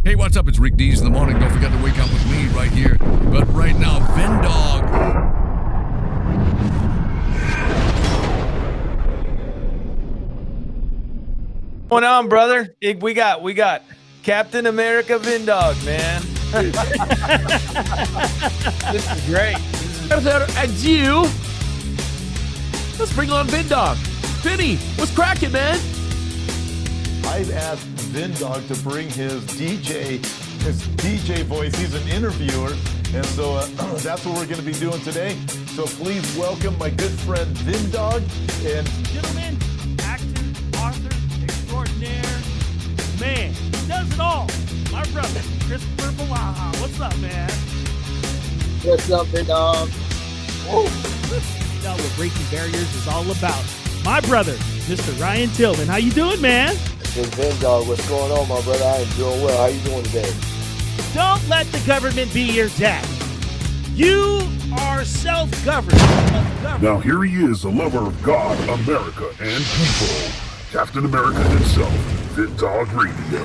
Hey, what's up? It's Rick Dees in the morning. Don't forget to wake up with me right here. But right now, Vinndog. What's going on, brother? We got Captain America Vinndog, man. This is great. And you, let's bring on Vinndog. Vinny, what's cracking, man? I've asked Vinndog to bring his DJ voice. He's an interviewer, and so that's what we're going to be doing today. So please welcome my good friend Vinndog. And gentlemen, actor, author, extraordinaire, man, he does it all. My brother, Christopher Balaha. What's up, man? What's up, Vinndog? Whoa. You know what Breaking Barriers is all about. My brother, Mr. Ryan Tillman. How you doing, man? It's Vinndog. What's going on, my brother? I am doing well. How you doing today? Don't let the government be your dad. You are self-governed. Now here he is, a lover of God, America, and people. Captain America himself, Vinndog Radio.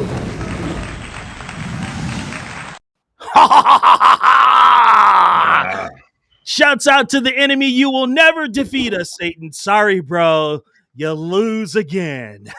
Shouts out to the enemy. You will never defeat us, Satan. Sorry, bro. You lose again.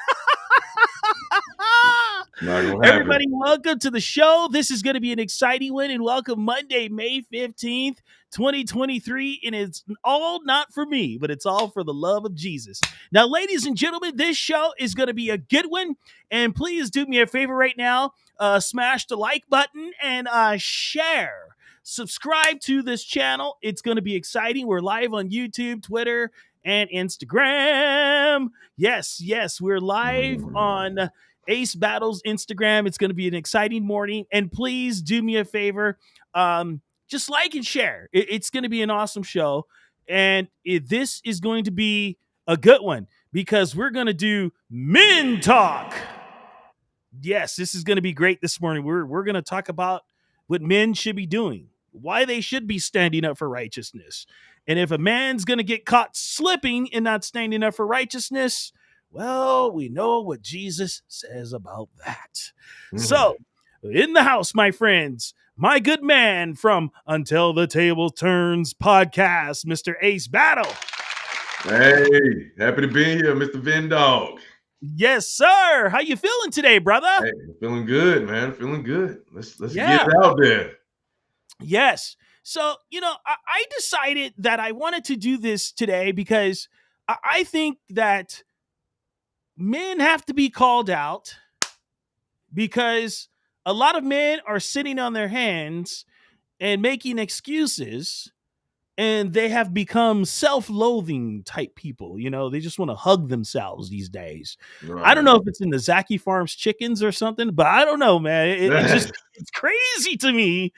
Everybody, welcome to the show. This is going to be an exciting one, and welcome Monday, May 15th, 2023. And it's all not for me, but it's all for the love of Jesus. Now, ladies and gentlemen, this show is going to be a good one. And please do me a favor right now. Smash the like button and share. Subscribe to this channel. It's going to be exciting. We're live on YouTube, Twitter, and Instagram. Yes, we're live on Ace Battles Instagram. It's going to be an exciting morning. And please do me a favor. Just like and share. It's going to be an awesome show. And this is going to be a good one because we're going to do Men Talk. Yes, this is going to be great this morning. We're going to talk about what men should be doing, why they should be standing up for righteousness. And if a man's going to get caught slipping and not standing up for righteousness, well, we know what Jesus says about that. So, in the house, my friends, my good man from Until the Table Turns podcast, Mr. Ace Battle. Hey, happy to be here, Mr. Vinndog. Yes, sir. How you feeling today, brother? Hey, feeling good, man. Feeling good. Let's get it out there. Yes. So, I decided that I wanted to do this today because I think that men have to be called out because a lot of men are sitting on their hands and making excuses, and they have become self-loathing type people. They just want to hug themselves these days. Right. I don't know if it's in the Zaki Farms chickens or something, but I don't know, man. It's crazy to me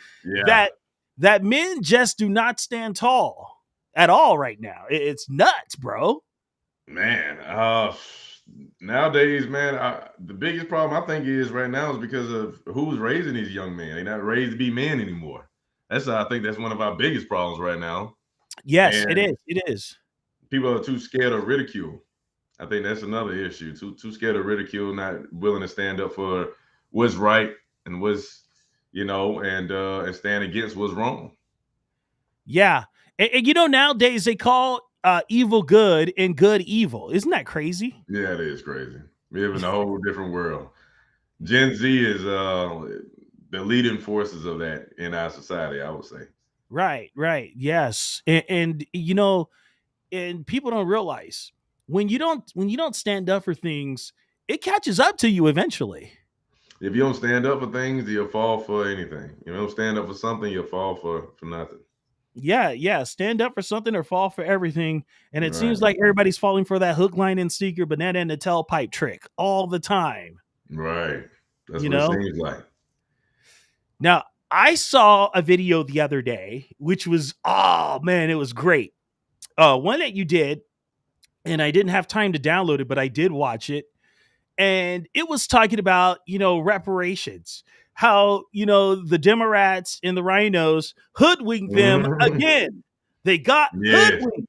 that men just do not stand tall at all right now. It's nuts, bro. Man, nowadays, man, the biggest problem I think is right now is because of who's raising these young men. They're not raised to be men anymore. I think that's one of our biggest problems right now. Yes, it is. It is. People are too scared of ridicule. I think that's another issue. Too scared of ridicule, not willing to stand up for what's right and what's, and stand against what's wrong. Yeah. And nowadays they call evil good and good evil. Isn't that crazy? Yeah, it is crazy. We live in a whole different world. Gen Z is the leading forces of that in our society, I would say. Right. Yes. And people don't realize when you don't stand up for things, it catches up to you eventually. If you don't stand up for things, you'll fall for anything. You don't stand up for something, you'll fall for nothing. Yeah. Stand up for something or fall for everything. And it seems like everybody's falling for that hook, line, and sinker, banana and the tailpipe trick all the time. Right. That's what it seems like. Now, I saw a video the other day, which was, it was great. One that you did, and I didn't have time to download it, but I did watch it. And it was talking about, reparations. How, the Democrats and the rhinos hoodwinked them again. They got hoodwinked.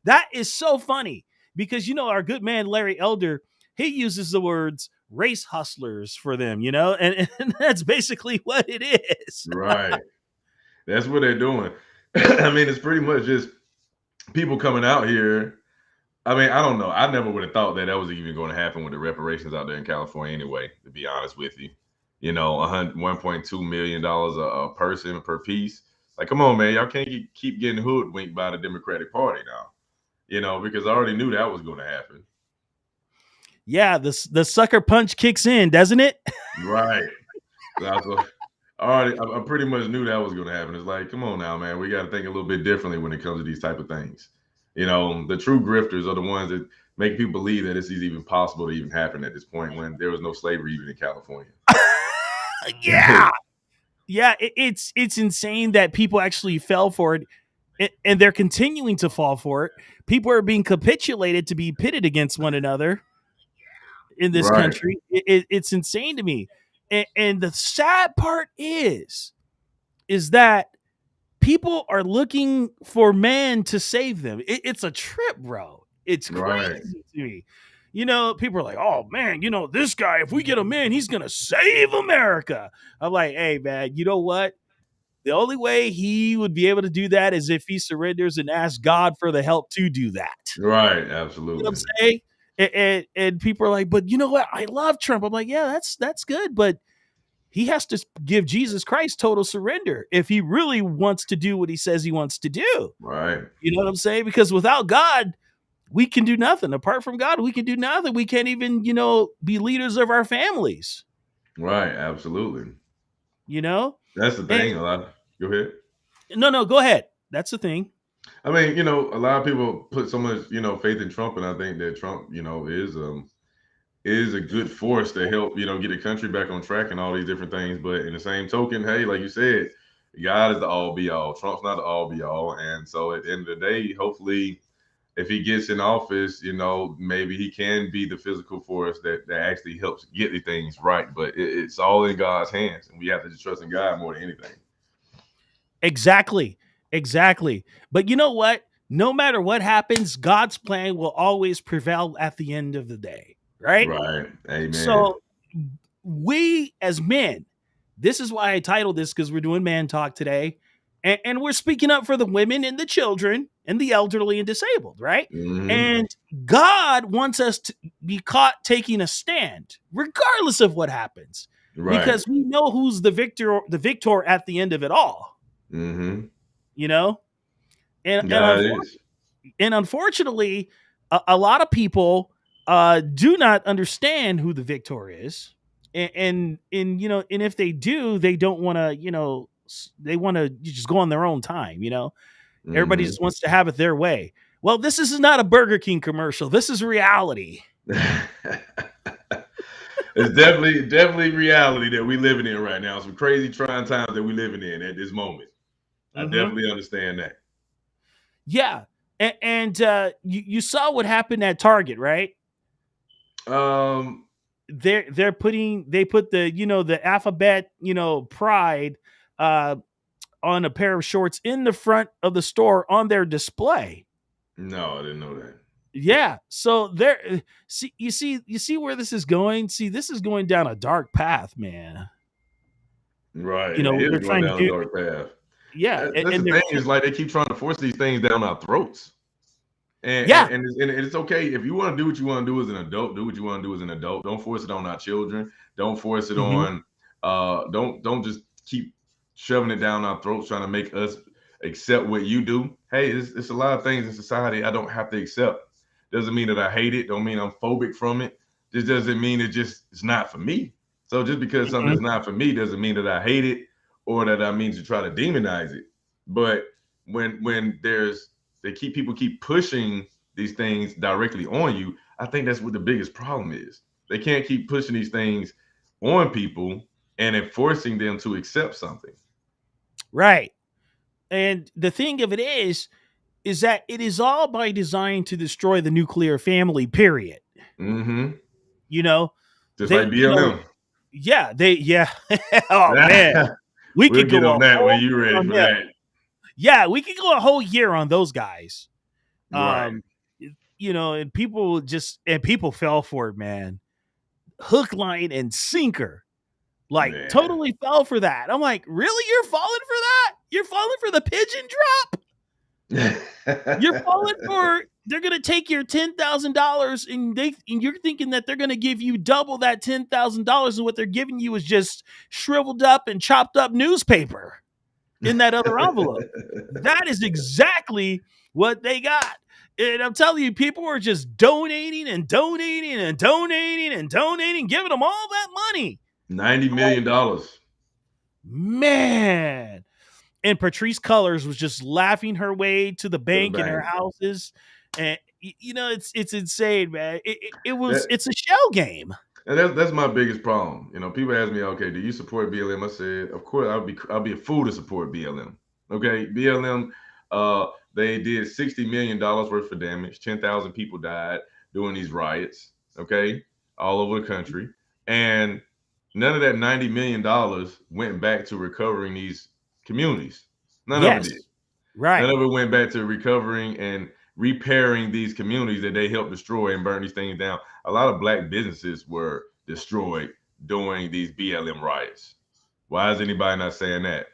That is so funny because, our good man, Larry Elder, he uses the words race hustlers for them, you know, and that's basically what it is. Right. That's what they're doing. I mean, it's pretty much just people coming out here. I mean, I don't know. I never would have thought that was even going to happen with the reparations out there in California anyway, to be honest with you. You know, $1.2 million a person per piece. Like, come on, man. Y'all can't keep getting hoodwinked by the Democratic Party now, you know, because I already knew that was going to happen. Yeah, the sucker punch kicks in, doesn't it? Right. I pretty much knew that was going to happen. It's like, come on now, man. We got to think a little bit differently when it comes to these type of things. You know, the true grifters are the ones that make people believe that this is even possible to even happen at this point when there was no slavery even in California. Yeah. Yeah, it's insane that people actually fell for it, and they're continuing to fall for it. People are being capitulated to be pitted against one another in this country. It's insane to me. And the sad part is that people are looking for man to save them. It's a trip, bro. It's crazy to me. You know, people are like, oh, man, you know, this guy, if we get him in, he's going to save America. I'm like, hey, man, you know what? The only way he would be able to do that is if he surrenders and asks God for the help to do that. Right, absolutely. You know what I'm saying? And people are like, but you know what? I love Trump. I'm like, yeah, that's good. But he has to give Jesus Christ total surrender if he really wants to do what he says he wants to do. Right. You know what I'm saying? Because without God, we can do nothing. Apart from God, we can do nothing. We can't even, you know, be leaders of our families. Right. Absolutely. You know? That's the thing. Go ahead. No, go ahead. That's the thing. I mean, you know, a lot of people put so much, you know, faith in Trump, and I think that Trump, you know, is a good force to help, you know, get the country back on track and all these different things. But in the same token, hey, like you said, God is the all be all. Trump's not the all be all. And so at the end of the day, hopefully, if he gets in office, you know, maybe he can be the physical force that actually helps get the things right. But it's all in God's hands, and we have to just trust in God more than anything. Exactly. But you know what? No matter what happens, God's plan will always prevail at the end of the day. Right? Right. Amen. So we as men, this is why I titled this, because we're doing man talk today. And we're speaking up for the women and the children and the elderly and disabled, right? Mm-hmm. And God wants us to be caught taking a stand, regardless of what happens. Right. Because we know who's the victor at the end of it all. Mm-hmm. You know? And unfortunately, a lot of people do not understand who the victor is. And you know, and if they do, they don't want to, you know, they want to just go on their own time, you know. Mm-hmm. Everybody just wants to have it their way. Well, this is not a Burger King commercial. This is reality. It's definitely reality that we're living in right now. Some crazy trying times that we're living in at this moment. I definitely understand that. Yeah. And you saw what happened at Target, right? They put the, you know, the alphabet, you know, pride on a pair of shorts in the front of the store on their display. No, I didn't know that. Yeah. So there, you see where this is going? See, this is going down a dark path, man. Right. You know, they're trying to do a dark path. Yeah. That's the thing is, like, they keep trying to force these things down our throats. And it's okay if you want to do what you want to do as an adult. Do what you want to do as an adult. Don't force it on our children. Don't force it on. Don't just keep shoving it down our throats, trying to make us accept what you do. Hey, it's a lot of things in society I don't have to accept. Doesn't mean that I hate it. Don't mean I'm phobic from it. Just doesn't mean it's not for me. So just because something's not for me doesn't mean that I hate it or that I mean to try to demonize it. But when people keep pushing these things directly on you, I think that's what the biggest problem is. They can't keep pushing these things on people and enforcing them to accept something. Right. And the thing of it is that it is all by design to destroy the nuclear family, period. Mm-hmm. You know? Just like BLM. Oh, man. We'll could go on that when you're ready for that. Yeah, we could go a whole year on those guys. Right. You know, and people fell for it, man. hook, line, and sinker. Like, Man. totally fell for that. I'm like, really? You're falling for that? You're falling for the pigeon drop? You're falling for they're gonna take your $10,000 and you're thinking that they're gonna give you double that $10,000, and what they're giving you is just shriveled up and chopped up newspaper in that other envelope. That is exactly what they got. And I'm telling you, people are just donating and donating and donating and donating, giving them all that money. $90 million. Man. And Patrice Cullors was just laughing her way to the bank in her houses. And it's insane, man. It's a shell game. And that's my biggest problem. People ask me, okay, do you support BLM? I said, of course, I'll be a fool to support BLM. Okay, BLM, they did $60 million worth of damage. 10,000 people died during these riots. Okay, all over the country, and none of that $90 million went back to recovering these communities. None of it did. Right. None of it went back to recovering and repairing these communities that they helped destroy and burn these things down. A lot of Black businesses were destroyed during these BLM riots. Why is anybody not saying that?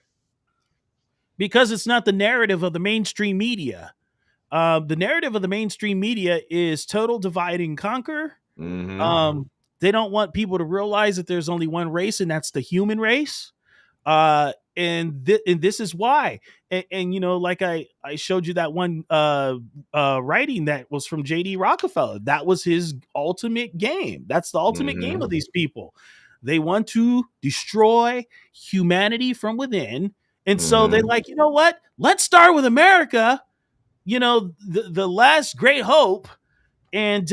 Because it's not the narrative of the mainstream media. The narrative of the mainstream media is total divide and conquer. Mm-hmm. They don't want people to realize that there's only one race, and that's the human race. And this is why. And like I showed you that one writing that was from J.D. Rockefeller. That was his ultimate game. That's the ultimate game of these people. They want to destroy humanity from within. And so they like, you know what? Let's start with America, the last great hope. And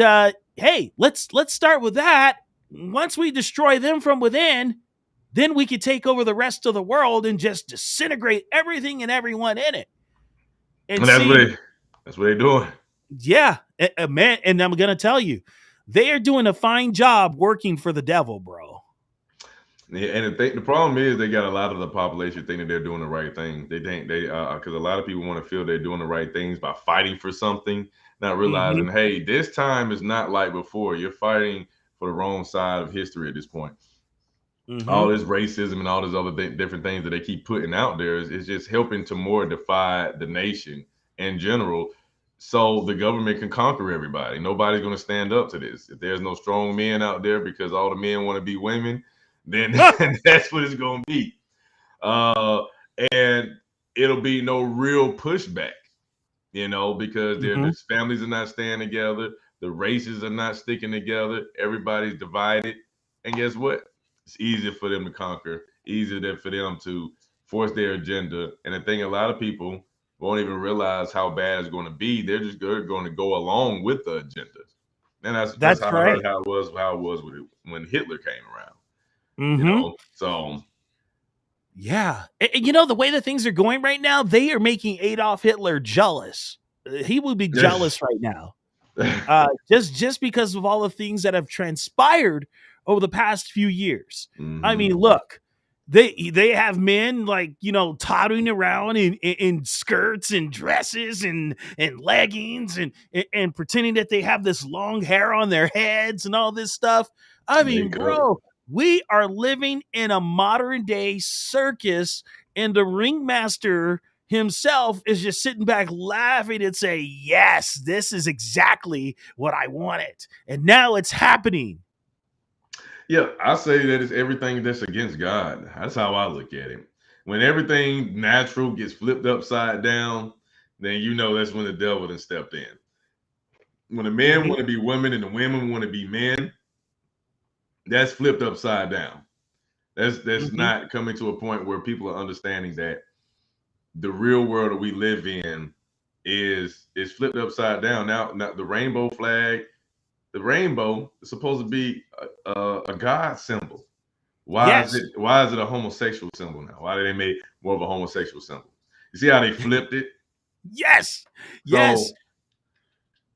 hey, let's start with that. Once we destroy them from within, then we could take over the rest of the world and just disintegrate everything and everyone in it. And that's what they're doing. Yeah, man. And I'm gonna tell you, they are doing a fine job working for the devil, bro. Yeah, and the problem is they got a lot of the population thinking they're doing the right thing. They think because a lot of people want to feel they're doing the right things by fighting for something, not realizing, hey, this time is not like before. You're fighting for the wrong side of history at this point. All this racism and all these other different things that they keep putting out there is just helping to more divide the nation in general, so the government can conquer everybody. Nobody's going to stand up to this. If there's no strong men out there because all the men want to be women, then that's what it's going to be. And it'll be no real pushback, because their families are not staying together. The races are not sticking together. Everybody's divided. And guess what? It's easier for them to conquer, easier for them to force their agenda. And I think a lot of people won't even realize how bad it's going to be. They're going to go along with the agenda. And that's how right. how it was when Hitler came around. So yeah. And, the way that things are going right now, they are making Adolf Hitler jealous. He would be jealous right now. Just because of all the things that have transpired over the past few years. I mean, look, they have men like, toddling around in skirts and dresses and leggings and pretending that they have this long hair on their heads and all this stuff. I mean, bro, we are living in a modern day circus, and the ringmaster himself is just sitting back laughing and say, yes, this is exactly what I wanted. And now it's happening. Yeah, I say that it's everything that's against God. That's how I look at it. When everything natural gets flipped upside down, then that's when the devil has stepped in. When the men want to be women and the women want to be men, that's flipped upside down. That's not coming to a point where people are understanding that the real world that we live in is flipped upside down. Now the rainbow flag, the rainbow is supposed to be a God symbol. Why is it a homosexual symbol now? Why did they make more of a homosexual symbol? You see how they flipped it? Yes. So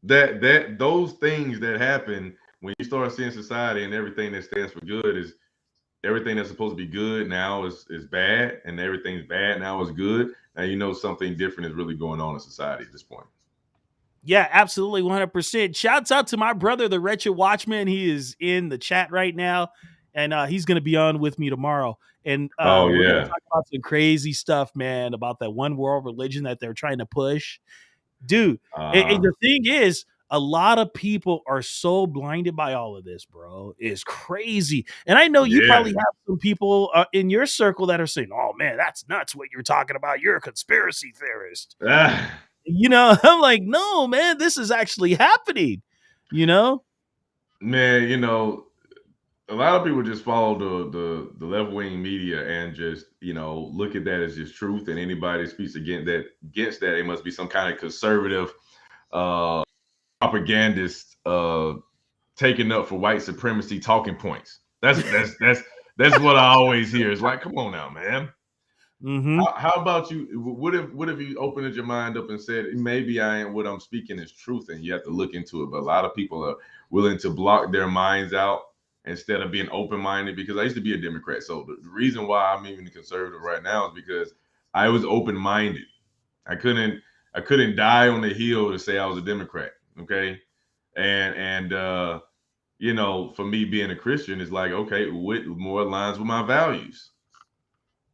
that those things that happen when you start seeing society and everything that stands for good is everything that's supposed to be good now is bad, and everything's bad now is good. Now something different is really going on in society at this point. Yeah, absolutely, 100%. Shouts out to my brother, the Wretched Watchman. He is in the chat right now, and he's going to be on with me tomorrow. And Oh we're going to yeah. talk about some crazy stuff, man, about that one world religion that they're trying to push. Dude, and the thing is, a lot of people are so blinded by all of this, bro. It's crazy. And I know you Yeah. probably have some people in your circle that are saying, oh, man, that's nuts what you're talking about. You're a conspiracy theorist. Ah, I'm like, no, man, this is actually happening, you know? man, a lot of people just follow the left wing media and just look at that as just truth. And anybody that speaks against that, it must be some kind of conservative uh, propagandist taking up for white supremacy talking points. That's what I always hear. It's like, come on now, man. Mm-hmm. How about you? What if you opened your mind up and said maybe I ain't what I'm speaking is truth, and you have to look into it. But a lot of people are willing to block their minds out instead of being open minded. Because I used to be a Democrat, so the reason why I'm even a conservative right now is because I was open minded. I couldn't die on the hill to say I was a Democrat. Okay, and for me being a Christian is like, okay, what more aligns with my values.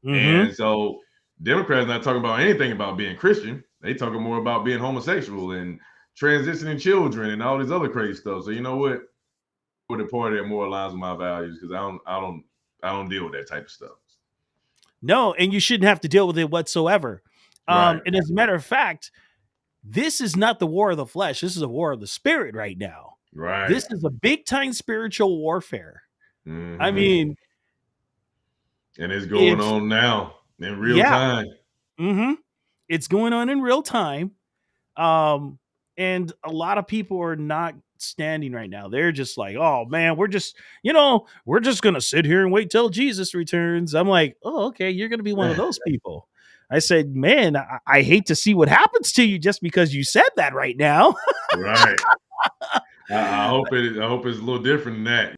Mm-hmm. And so Democrats not talking about anything about being Christian. They talking more about being homosexual and transitioning children and all this other crazy stuff. So you know what? For the party that more aligns with my values, because I don't deal with that type of stuff. No, and you shouldn't have to deal with it whatsoever. Right. And as a matter of fact, this is not the war of the flesh. This is a war of the spirit right now. Right. This is a big time spiritual warfare. I Hmm. mean, And it's going if, on now in real yeah, time. mm-hmm, it's going on in real time. Um, and a lot of people are not standing right now. They're just like, oh man, we're just gonna sit here and wait till Jesus returns. I'm like, oh, okay, you're gonna be one of those people. I said, man, I hate to see what happens to you just because you said that right now. Right. I hope it's a little different than that.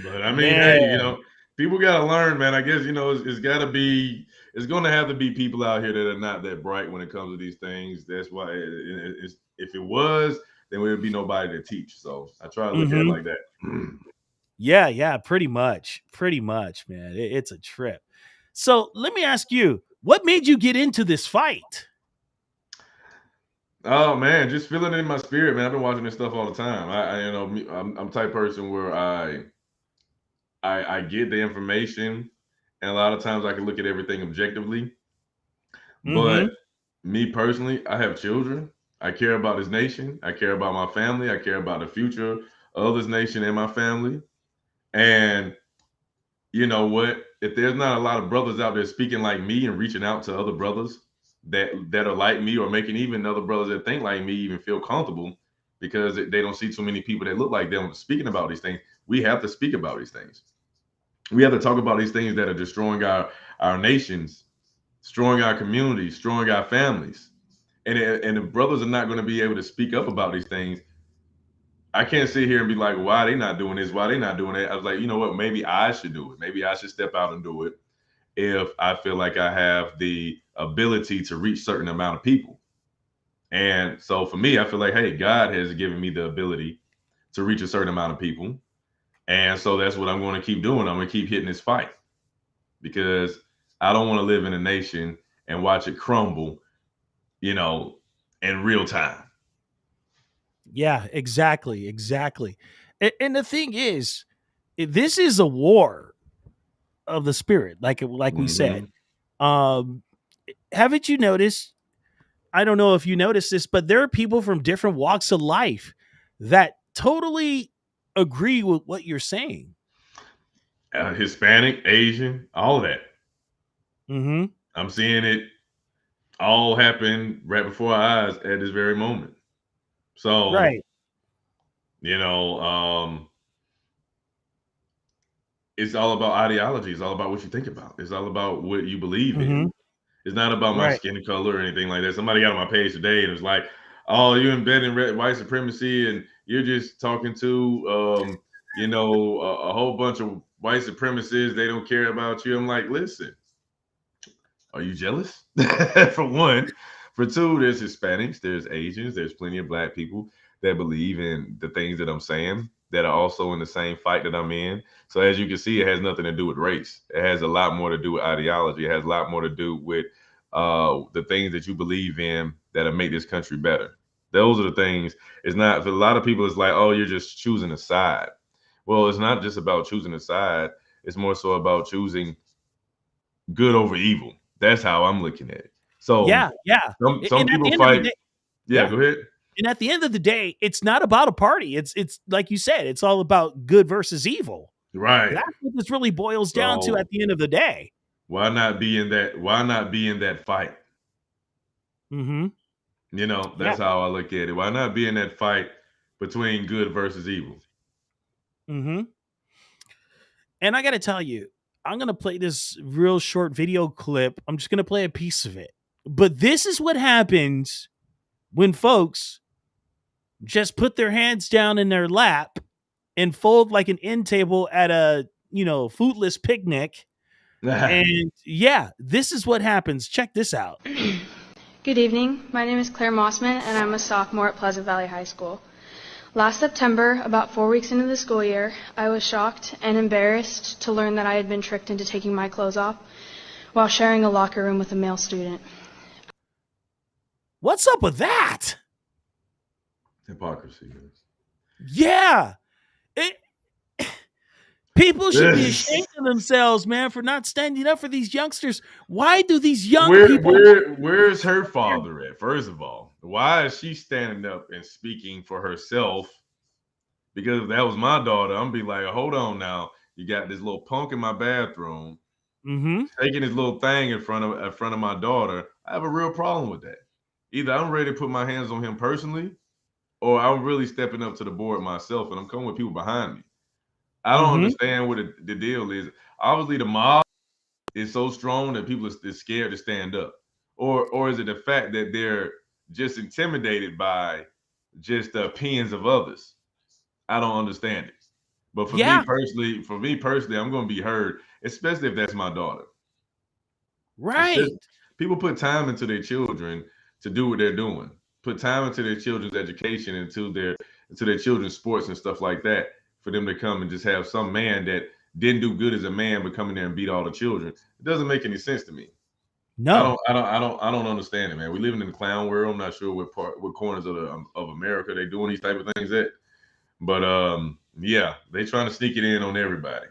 But I mean, hey, Man. people got to learn, man. I guess it's got to be. It's going to have to be people out here that are not that bright when it comes to these things. That's why if it was, then there would be nobody to teach. So I try to look at it Mhm. like that. Yeah, pretty much. Pretty much, man. It's a trip. So let me ask you, what made you get into this fight? Oh man, just feeling it in my spirit, man. I've been watching this stuff all the time. I'm type person where I get the information, and a lot of times I can look at everything objectively. But Mm-hmm. me personally, I have children. I care about this nation. I care about my family. I care about the future of this nation and my family. And you know what? If there's not a lot of brothers out there speaking like me and reaching out to other brothers that are like me, or making even other brothers that think like me even feel comfortable, because they don't see too many people that look like them speaking about these things. We have to speak about these things. We have to talk about these things that are destroying our nations, destroying our communities, destroying our families. And if brothers are not going to be able to speak up about these things, I can't sit here and be like, why they not doing this? Why they not doing that? I was like, you know what? Maybe I should do it. Maybe I should step out and do it if I feel like I have the ability to reach certain amount of people. And so for me, I feel like, hey, God has given me the ability to reach a certain amount of people. And so that's what I'm going to keep doing. I'm going to keep hitting this fight, because I don't want to live in a nation and watch it crumble, you know, in real time. Yeah, exactly. And the thing is, this is a war of the spirit, like we said. Hmm. Um, haven't you noticed? I don't know if you noticed this, but there are people from different walks of life that totally agree with what you're saying. Hispanic, Asian, all of that. Mm-hmm. I'm seeing it all happen right before our eyes at this very moment. So, Right. you know, um, it's all about ideology. It's all about what you think about. It's all about what you believe in. Mm-hmm. It's not about my Right. skin color or anything like that. Somebody got on my page today and it was like, "Oh, you're embedding white supremacy, and you're just talking to, a whole bunch of white supremacists. They don't care about you." I'm like, listen, Are you jealous? For one. For two, there's Hispanics, there's Asians, there's plenty of black people that believe in the things that I'm saying that are also in the same fight that I'm in. So as you can see, it has nothing to do with race. It has a lot more to do with ideology. It has a lot more to do with the things that you believe in that'll make this country better. Those are the things. It's not for a lot of people. It's like, oh, you're just choosing a side. Well, it's not just about choosing a side. It's more so about choosing good over evil. That's how I'm looking at it. So yeah. some people fight. Yeah, go ahead. And at the end of the day, it's not about a party. It's like you said, it's all about good versus evil. Right. That's what this really boils down to at the end of the day. Why not be in that? Why not be in that fight? Mm-hmm. You know, that's how I look at it. Why not be in that fight between good versus evil? Mm-hmm. And I got to tell you, I'm going to play this real short video clip. I'm just going to play a piece of it. But this is what happens when folks just put their hands down in their lap and fold like an end table at a, foodless picnic. And yeah, this is what happens. Check this out. Good evening. My name is Claire Mossman, and I'm a sophomore at Pleasant Valley High School. Last September, about 4 weeks into the school year, I was shocked and embarrassed to learn that I had been tricked into taking my clothes off while sharing a locker room with a male student. What's up with that? Hypocrisy. Yeah. People should be ashamed of themselves, man, for not standing up for these youngsters. Why do these young people... Where's her father at, first of all? Why is she standing up and speaking for herself? Because if that was my daughter, I'm be like, hold on now. You got this little punk in my bathroom taking his little thing in front of my daughter. I have a real problem with that. Either I'm ready to put my hands on him personally, or I'm really stepping up to the board myself, and I'm coming with people behind me. I don't understand what the deal is. Obviously, the mob is so strong that people are scared to stand up. Or is it the fact that they're just intimidated by just the opinions of others? I don't understand it. But for me personally, I'm going to be heard, especially if that's my daughter. Right. People put time into their children to do what they're doing. Put time into their children's education, into their children's sports and stuff like that. For them to come and just have some man that didn't do good as a man, but come in there and beat all the children, it doesn't make any sense to me. No, I don't understand it, man. We living in the clown world. I'm not sure what corners of America they doing these type of things at, but yeah, they trying to sneak it in on everybody.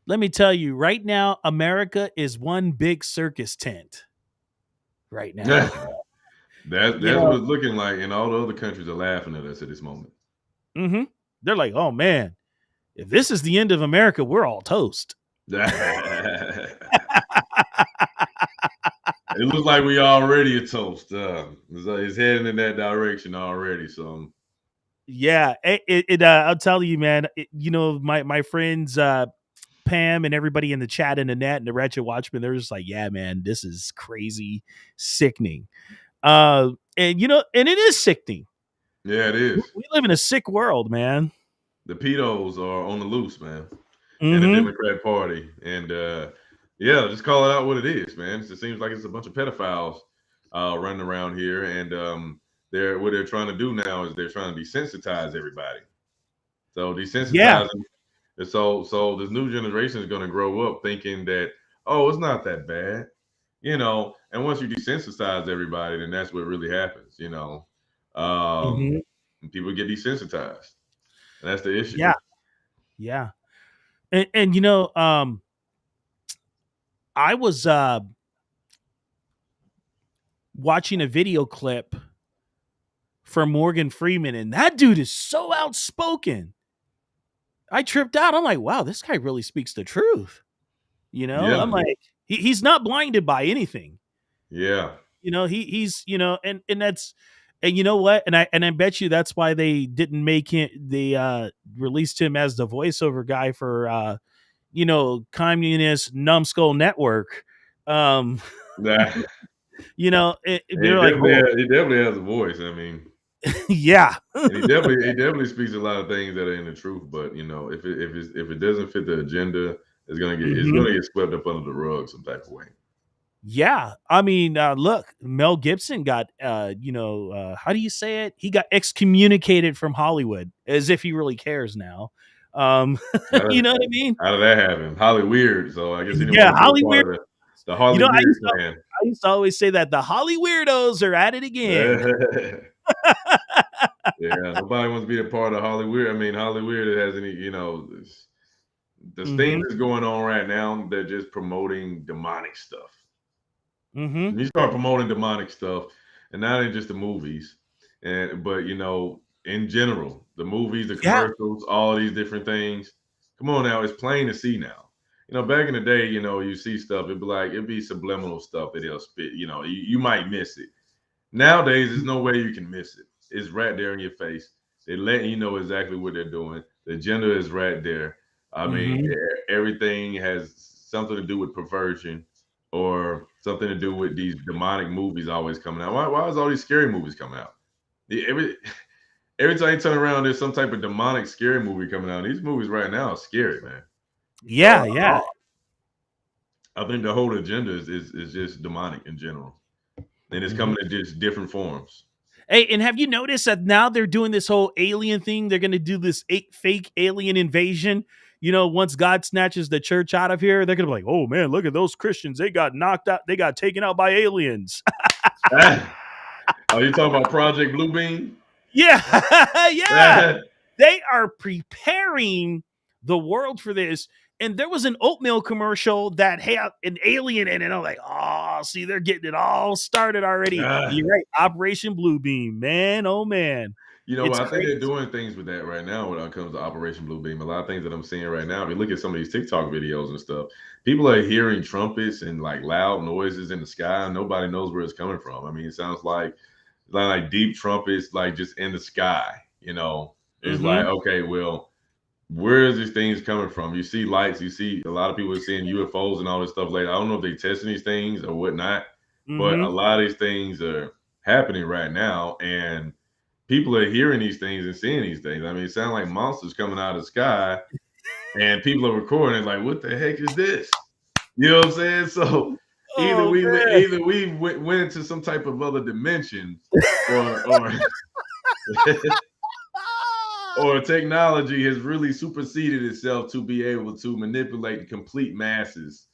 Let me tell you, right now, America is one big circus tent. Right now, that's what it's looking like, and all the other countries are laughing at us at this moment. Mm-hmm. They're like, oh, man, if this is the end of America, we're all toast. It looks like we already a toast. It's heading in that direction already. So, yeah, I'll tell you, man, my friends, Pam and everybody in the chat and Annette and the Ratchet Watchmen, they're just like, yeah, man, this is crazy, sickening. And it is sickening. Yeah, it is. We live in a sick world, man. The pedos are on the loose, man. And the Democrat Party. And yeah, just call it out what it is, man. It seems like it's a bunch of pedophiles running around here. And what they're trying to do now is they're trying to desensitize everybody. So desensitizing. And so this new generation is going to grow up thinking that, oh, it's not that bad. And once you desensitize everybody, then that's what really happens, People get desensitized. And that's the issue. Yeah. And I was watching a video clip from Morgan Freeman, and that dude is so outspoken. I tripped out. I'm like, wow, this guy really speaks the truth. I'm like, he's not blinded by anything. Yeah. He's and that's, and you know what? And I bet you that's why they didn't make him. They released him as the voiceover guy for communist numbskull network. Nah. They're he definitely has a voice. I mean, yeah. he definitely speaks a lot of things that are in the truth. But if it doesn't fit the agenda, it's gonna get swept up under the rug some type of way. Yeah, I mean, look, Mel Gibson got, how do you say it? He got excommunicated from Hollywood, as if he really cares now. Um, you How, know what I mean? how did that happen? Holly weird. So I guess he didn't Yeah, want to be a Hollywood. part of the You Harley know, Weird clan. I used to always say that the Holly weirdos are at it again. Yeah, nobody wants to be a part of Holly Weird. I mean, Holly Weird has any, the things Mm-hmm. that's going on right now. They're just promoting demonic stuff. Mm-hmm. And you start promoting demonic stuff, and not in just the movies, but in general, the movies, the Yeah. commercials, all these different things. Come on now, it's plain to see now. Back in the day, you see stuff, it'd be subliminal stuff that they'll spit, you might miss it. Nowadays, there's no way you can miss it. It's right there in your face. They let you know exactly what they're doing. The agenda is right there. I mean, Mm-hmm. everything has something to do with perversion or something to do with these demonic movies always coming out. Why is all these scary movies coming out? Every every time you turn around, there's some type of demonic scary movie coming out. These movies right now are scary, man. So Yeah. I think the whole agenda is just demonic in general, and it's Mm-hmm. coming in just different forms. Hey, and have you noticed that now they're doing this whole alien thing? They're going to do this fake alien invasion. Once God snatches the church out of here, they're going to be like, oh man, look at those Christians. They got knocked out. They got taken out by aliens. Oh, you talking about Project Bluebeam? Yeah. Yeah. They are preparing the world for this. And there was an oatmeal commercial that had an alien in it. I'm like, oh, see, they're getting it all started already. You're right. Operation Bluebeam, man. Oh, man. It's I think crazy. they're doing things with that right now when it comes to Operation Bluebeam. A lot of things that I'm seeing right now. If you look at some of these TikTok videos and stuff, people are hearing trumpets and like loud noises in the sky. And nobody knows where it's coming from. I mean, it sounds like deep trumpets, like just in the sky. It's like, Mm-hmm. okay, well, where is these things coming from? You see lights, you see a lot of people are seeing UFOs and all this stuff. Like, I don't know if they're testing these things or whatnot, but a Mm-hmm. lot of these things are happening right now, and people are hearing these things and seeing these things. I mean, it sounds like monsters coming out of the sky, and people are recording. It's like, what the heck is this? You know what I'm saying? So Oh, man. either we went into some type of other dimension, or or technology has really superseded itself to be able to manipulate complete masses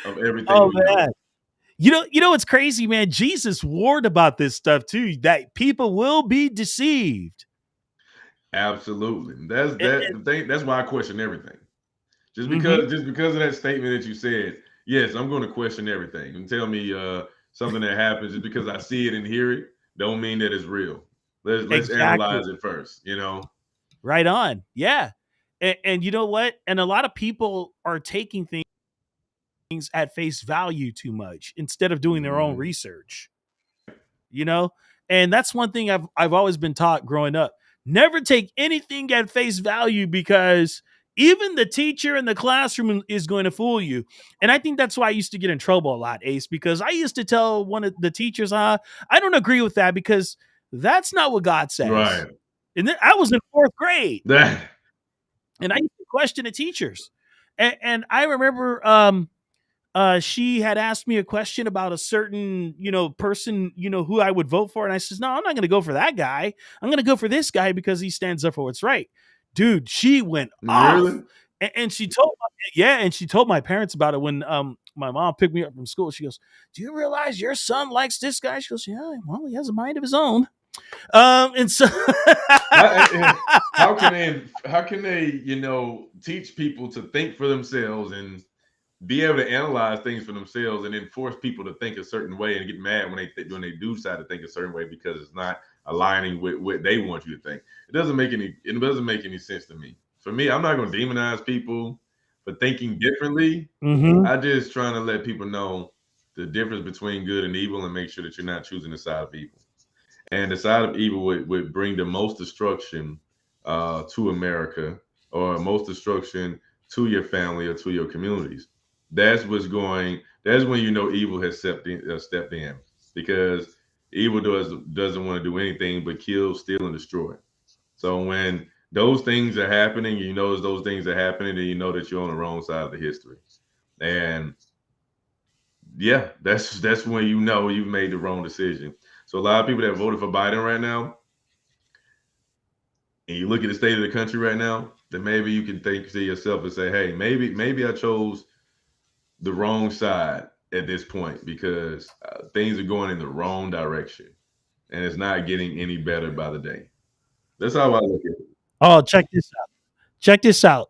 of everything Oh, we know. man. What's crazy, man? Jesus warned about this stuff too, that people will be deceived. Absolutely. That's And- that the thing. That's why I question everything. Just Mhm. because of that statement that you said, yes, I'm going to question everything. And tell me something that happens just because I see it and hear it, don't mean that it's real. Let's Exactly. analyze it first. Right on. Yeah. And you know what? And a lot of people are taking things at face value too much instead of doing their own Mhm. research. You know? And that's one thing I've always been taught growing up. Never take anything at face value, because even the teacher in the classroom is going to fool you. And I think that's why I used to get in trouble a lot, Ace, because I used to tell one of the teachers, I don't agree with that, because that's not what God says. Right. And then I was in fourth grade, That and I used to question the teachers. And I remember she had asked me a question about a certain, person, who I would vote for. And I says, no, I'm not going to go for that guy. I'm going to go for this guy because he stands up for what's right. Dude, she went off. really? And she told, yeah, and she told my parents about it when my mom picked me up from school. She goes, do you realize your son likes this guy? She goes, yeah, well, he has a mind of his own. And so How can they teach people to think for themselves and be able to analyze things for themselves, and then force people to think a certain way and get mad when they do decide to think a certain way because it's not aligning with what they want you to think? It doesn't make any sense to me. For me, I'm not going to demonize people for thinking differently. Mhm. I just trying to let people know the difference between good and evil and make sure that you're not choosing the side of evil. And the side of evil would bring the most destruction to America, or most destruction to your family or to your communities. That's when evil has stepped in, because evil doesn't want to do anything but kill, steal, and destroy. So when those things are happening, you notice those things are happening, and you know that you're on the wrong side of the history. And yeah, that's when you know you've made the wrong decision. So a lot of people that voted for Biden right now, and you look at the state of the country right now, then maybe you can think to yourself and say, hey, maybe I chose the wrong side at this point because things are going in the wrong direction, and it's not getting any better by the day. That's how I look at it. Oh, check this out. Check this out.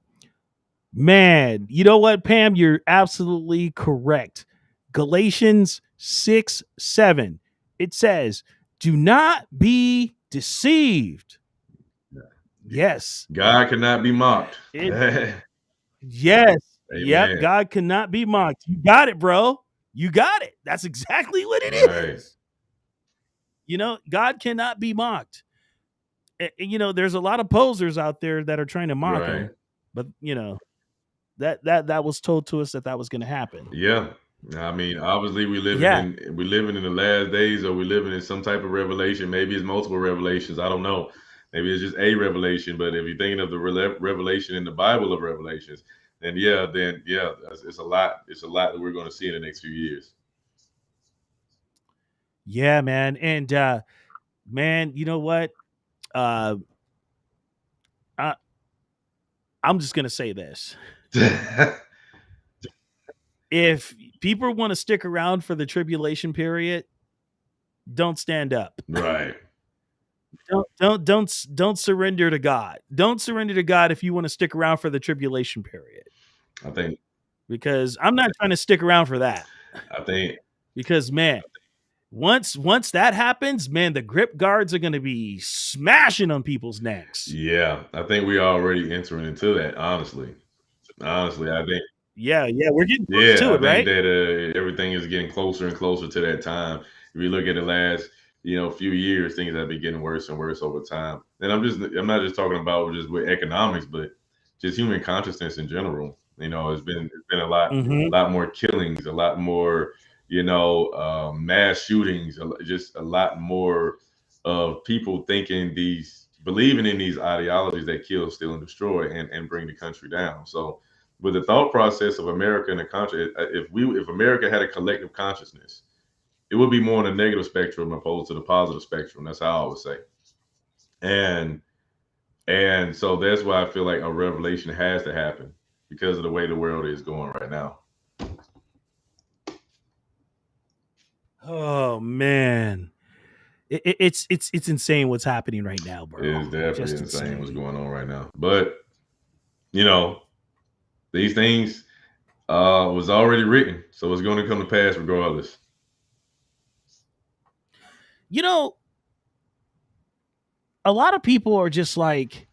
Man, you know what, Pam? You're absolutely correct. Galatians 6:7. It says, do not be deceived. Yes. God cannot be mocked. Yes. Amen. Yep. God cannot be mocked. You got it, bro. You got it. That's exactly what it is. You know, God cannot be mocked. You know, there's a lot of posers out there that are trying to mock him, but you know, that was told to us that was going to happen. Yeah. I mean, obviously we're living in the last days, or we're living in some type of revelation. Maybe it's multiple revelations. I don't know. Maybe it's just a revelation. But if you're thinking of the revelation in the Bible of Revelations, then it's a lot. It's a lot that we're going to see in the next few years. Yeah, man. And man, you know what? I'm just going to say this. If people want to stick around for the tribulation period, don't stand up. Right. Don't surrender to God. Don't surrender to God if you want to stick around for the tribulation period. I think, because I'm not trying to stick around for that. I think because man, once that happens, man, the grip guards are going to be smashing on people's necks. Yeah, I think we're already entering into that. Honestly, I think. Yeah, we're getting close to it, right? I think that everything is getting closer and closer to that time. If you look at the last, few years, things have been getting worse and worse over time. And I'm not just talking about just with economics, but just human consciousness in general. It's been a lot, Mm-hmm. lot more killings, a lot more, mass shootings, just a lot more of people believing in these ideologies that kill, steal, and destroy, and bring the country down. So, with the thought process of America and the country, if America had a collective consciousness, it would be more on the negative spectrum opposed to the positive spectrum. That's how I would say. And so that's why I feel like a revelation has to happen because of the way the world is going right now. Oh man, it's insane what's happening right now, bro. It is definitely insane what's going on right now. But these things was already written, so it's going to come to pass regardless. A lot of people are just like,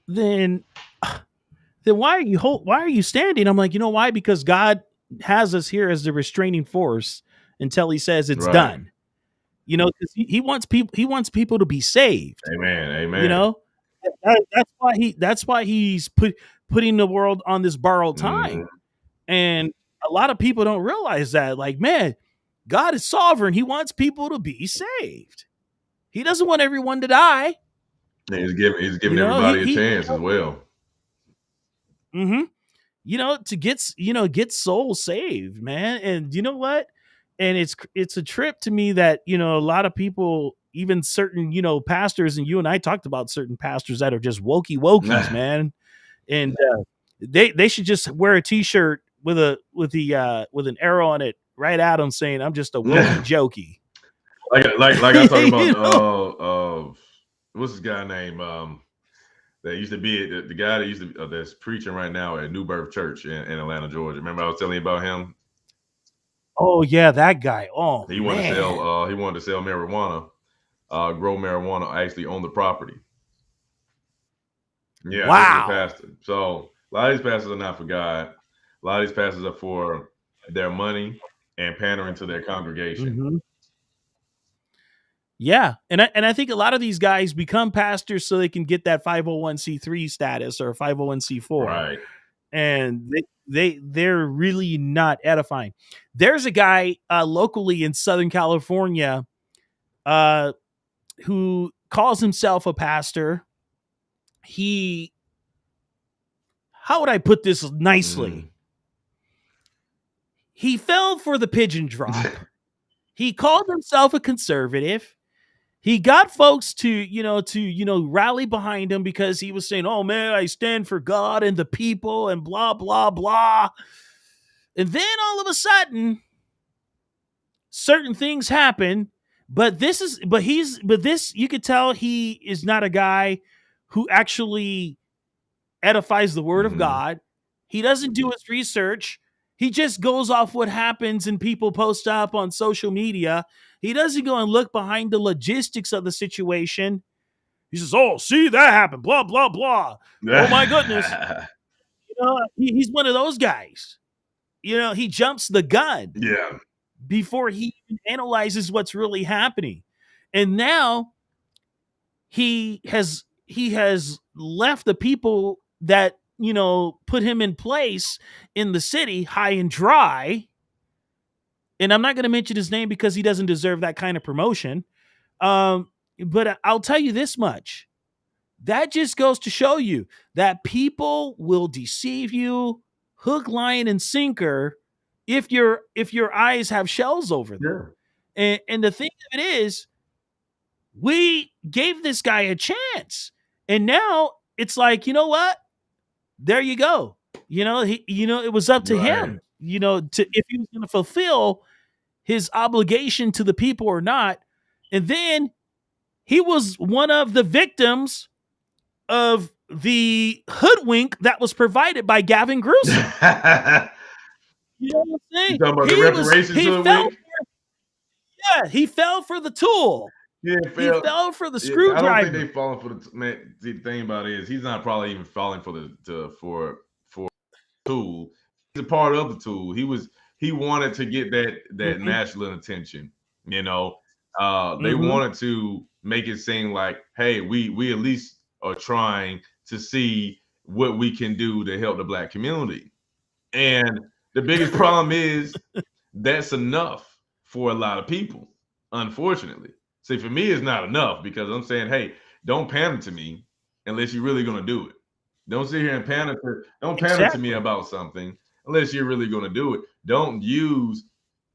then why are you standing? I'm like, why? Because God has us here as the restraining force until He says it's done. Because He wants people to be saved. Amen. That's why He's putting the world on this borrowed time. And a lot of people don't realize that. Like, man, God is sovereign. He wants people to be saved. He doesn't want everyone to die. And he's giving everybody a chance as well. Mm-hmm. To get souls saved, man. And you know what? And it's a trip to me that, a lot of people, even certain, pastors, and you and I talked about certain pastors that are just wokies, man. And they should just wear a t-shirt with an arrow on it right at them saying, I'm just a wokey jokey. Like I talk about what's this guy name that used to be the guy that used to that's preaching right now at New Birth Church in Atlanta, Georgia. Remember I was telling you about him? Oh yeah, that guy. Oh, he wanted to sell marijuana, grow marijuana actually on the property. Yeah, wow. Pastor. So a lot of these pastors are not for God. A lot of these pastors are for their money and pandering to their congregation. Mm-hmm. Yeah, and I think a lot of these guys become pastors so they can get that 501c3 status or 501c4, right? And they're really not edifying. There's a guy locally in Southern California who calls himself a pastor. How would I put this nicely? he fell for the pigeon drop. He called himself a conservative. He got folks to rally behind him because he was saying, "Oh man, I stand for God and the people and blah blah blah." And then all of a sudden, certain things happen, but this you could tell he is not a guy who actually edifies the word of God. He doesn't do his research. He just goes off what happens and people post up on social media. He doesn't go and look behind the logistics of the situation. He says, "Oh, see, that happened, blah, blah, blah. Oh my goodness." He's one of those guys. He jumps the gun Yeah. before he even analyzes what's really happening. And now he has left the people that put him in place in the city high and dry. And I'm not going to mention his name because he doesn't deserve that kind of promotion. But I'll tell you this much. That just goes to show you that people will deceive you hook, line, and sinker if your eyes have shells over them. Yeah. And the thing of it is, we gave this guy a chance. And now it's like, you know what? There you go. It was up to him, if he was going to fulfill his obligation to the people or not. And then he was one of the victims of the hoodwink that was provided by Gavin Gruesome. You know what I'm saying? You talking about the reparations hoodwink? He fell for the tool. Yeah, he fell for the screwdriver. I don't think they falling for the man. The thing about it is, he's not probably even falling for the tool. He's a part of the tool. He wanted to get that national attention. They wanted to make it seem like, hey, we at least are trying to see what we can do to help the Black community. And the biggest problem is that's enough for a lot of people, unfortunately. See, for me, it's not enough because I'm saying, hey, don't pander to me unless you're really going to do it. Don't sit here and pander to me about something unless you're really going to do it. Don't use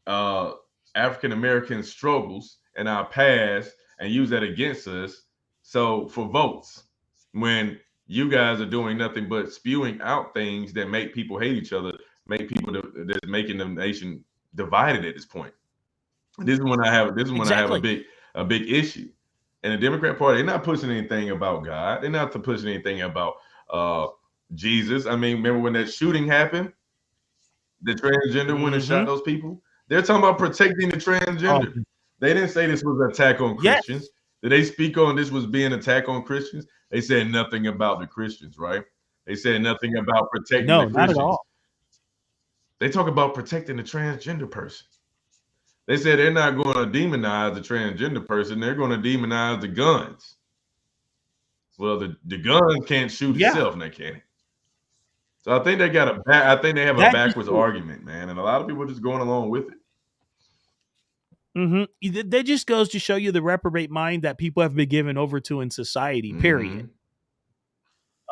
African American struggles and our past and use that against us. So for votes, when you guys are doing nothing but spewing out things that make people hate each other, make people that's making the nation divided at this point. This is when I have a big issue. And the Democrat Party, they're not pushing anything about God. They're not pushing anything about Jesus. I mean, remember when that shooting happened? The transgender women shot those people. They're talking about protecting the transgender. They didn't say this was an attack on Christians. Yes. Did they speak on this was being an attack on Christians? They said nothing about the Christians, right? They said nothing about protecting the Christians. Not at all. They talk about protecting the transgender person. They said they're not going to demonize the transgender person. They're going to demonize the guns. Well, the guns can't shoot itself, now can it? So I think they have a backwards argument, man, and a lot of people are just going along with it. That just goes to show you the reprobate mind that people have been given over to in society. Period.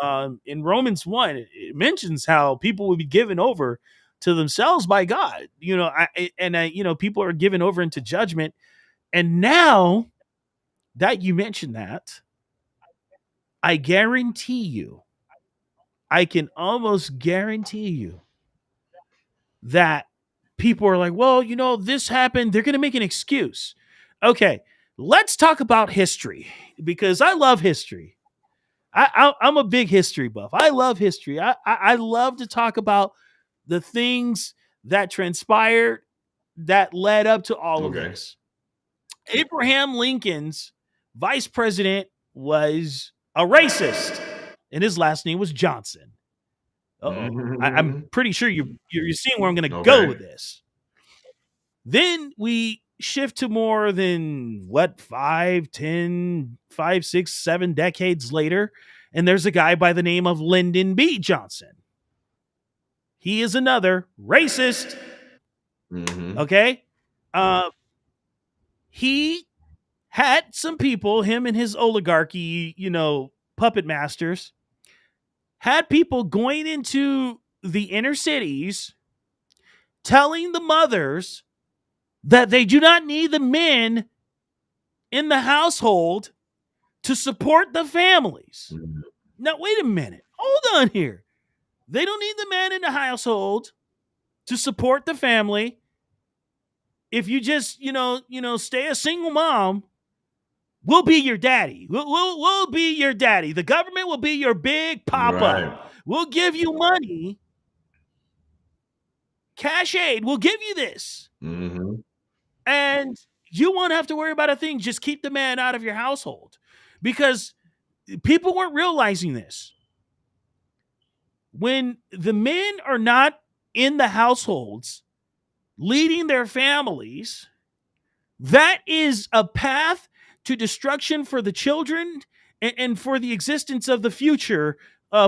In Romans 1, it mentions how people will be given over to themselves by God. People are given over into judgment. And now that you mentioned that, I guarantee you, I can almost guarantee you that people are like, well, this happened. They're going to make an excuse. Okay, let's talk about history because I love history. I'm a big history buff. I love history. I love to talk about the things that transpired that led up to all of this. Abraham Lincoln's vice president was a racist, and his last name was Johnson. I'm pretty sure you're seeing where I'm going to go with this. Then we shift to more than 5, 6, 7 decades later, and there's a guy by the name of Lyndon B. Johnson. He is another racist. Okay. He had some people, him and his oligarchy, puppet masters, had people going into the inner cities telling the mothers that they do not need the men in the household to support the families. Now, wait a minute. Hold on here. They don't need the man in the household to support the family. If you just, stay a single mom, we'll be your daddy. We'll be your daddy. The government will be your big papa. Right. We'll give you money. Cash aid. We'll give you this. Mm-hmm. And you won't have to worry about a thing. Just keep the man out of your household. Because people weren't realizing this. When the men are not in the households leading their families, that is a path to destruction for the children and for the existence of the future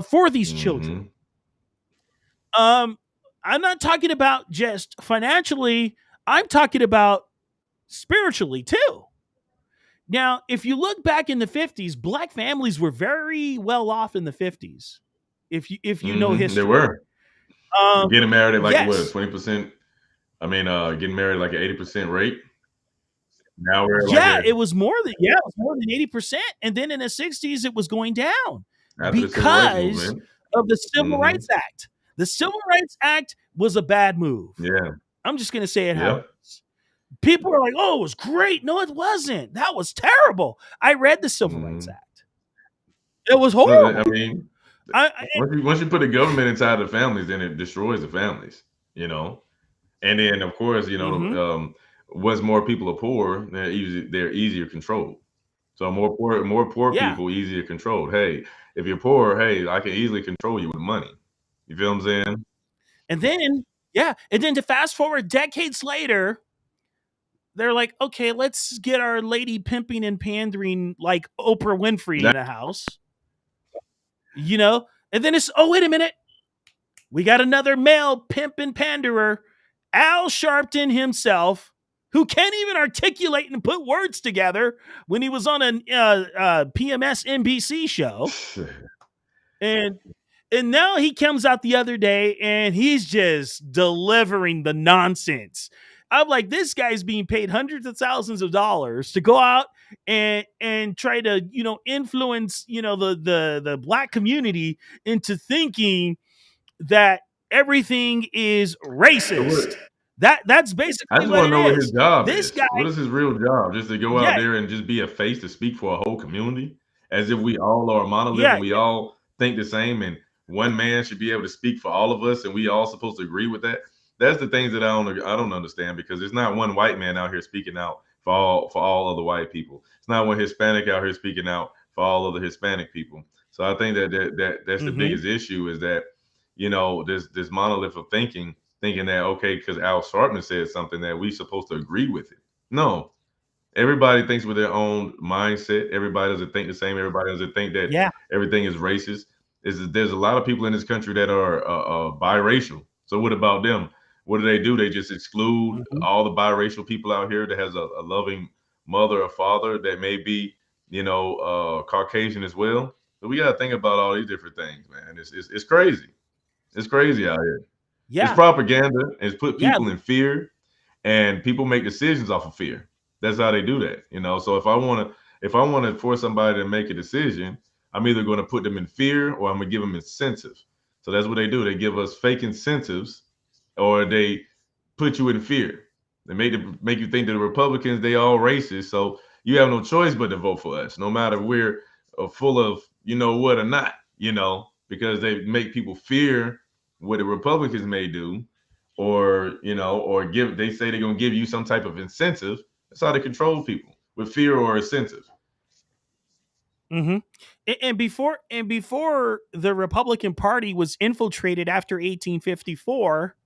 for these children. I'm not talking about just financially. I'm talking about spiritually too. Now, if you look back in the 50s, black families were very well off in the 50s. If you know history. They were. Getting married at like yes. what, 20%? I mean, getting married like an 80% rate. Now we're it was more than 80%. And then in the 60s, it was going down because of the Civil Rights Act. The Civil Rights Act was a bad move. Yeah. I'm just gonna say it how it is. People are like, oh, it was great. No, it wasn't. That was terrible. I read the Civil Rights Act. It was horrible. I mean, once you put the government inside the families, then it destroys the families, And then, of course, once more people are poor, they're easier controlled. So more poor people, easier controlled. Hey, if you're poor, hey, I can easily control you with money. You feel what I'm saying? And then to fast forward decades later, they're like, okay, let's get our lady pimping and pandering like Oprah Winfrey in the house. And then it's, oh, wait a minute. We got another male pimp and panderer, Al Sharpton himself, who can't even articulate and put words together when he was on a PMS NBC show. And now he comes out the other day and he's just delivering the nonsense. I'm like, this guy's being paid hundreds of thousands of dollars to go out and try to, influence, the black community into thinking that everything is racist. That's basically I just want to know what his job is. Guy, what is his real job? Just to go out there and just be a face to speak for a whole community, as if we all are a monolith and we all think the same, and one man should be able to speak for all of us, and we all supposed to agree with that. That's the things that I don't understand, because there's not one white man out here speaking out for all other white people. It's not one Hispanic out here speaking out for all other Hispanic people. So I think that's the biggest issue, is that this monolith of thinking that, okay, because Al Sharpton said something, that we supposed to agree with it. No, everybody thinks with their own mindset. Everybody doesn't think the same. Everybody doesn't think that everything is racist. There's a lot of people in this country that are biracial. So what about them? What do? They just exclude all the biracial people out here that has a loving mother or father that may be, Caucasian as well. So we got to think about all these different things, man. It's crazy. It's crazy out here. Yeah. It's propaganda. It's put people in fear, and people make decisions off of fear. That's how they do that. So if I want to force somebody to make a decision, I'm either going to put them in fear or I'm going to give them incentive. So that's what they do. They give us fake incentives, or they put you in fear. They make you think that the Republicans, they all racist. So you have no choice but to vote for us, no matter we're full of, what or not, because they make people fear what the Republicans may do, or, they say they're going to give you some type of incentive. That's how they control people, with fear or incentive. Mm-hmm. And before the Republican Party was infiltrated after 1854,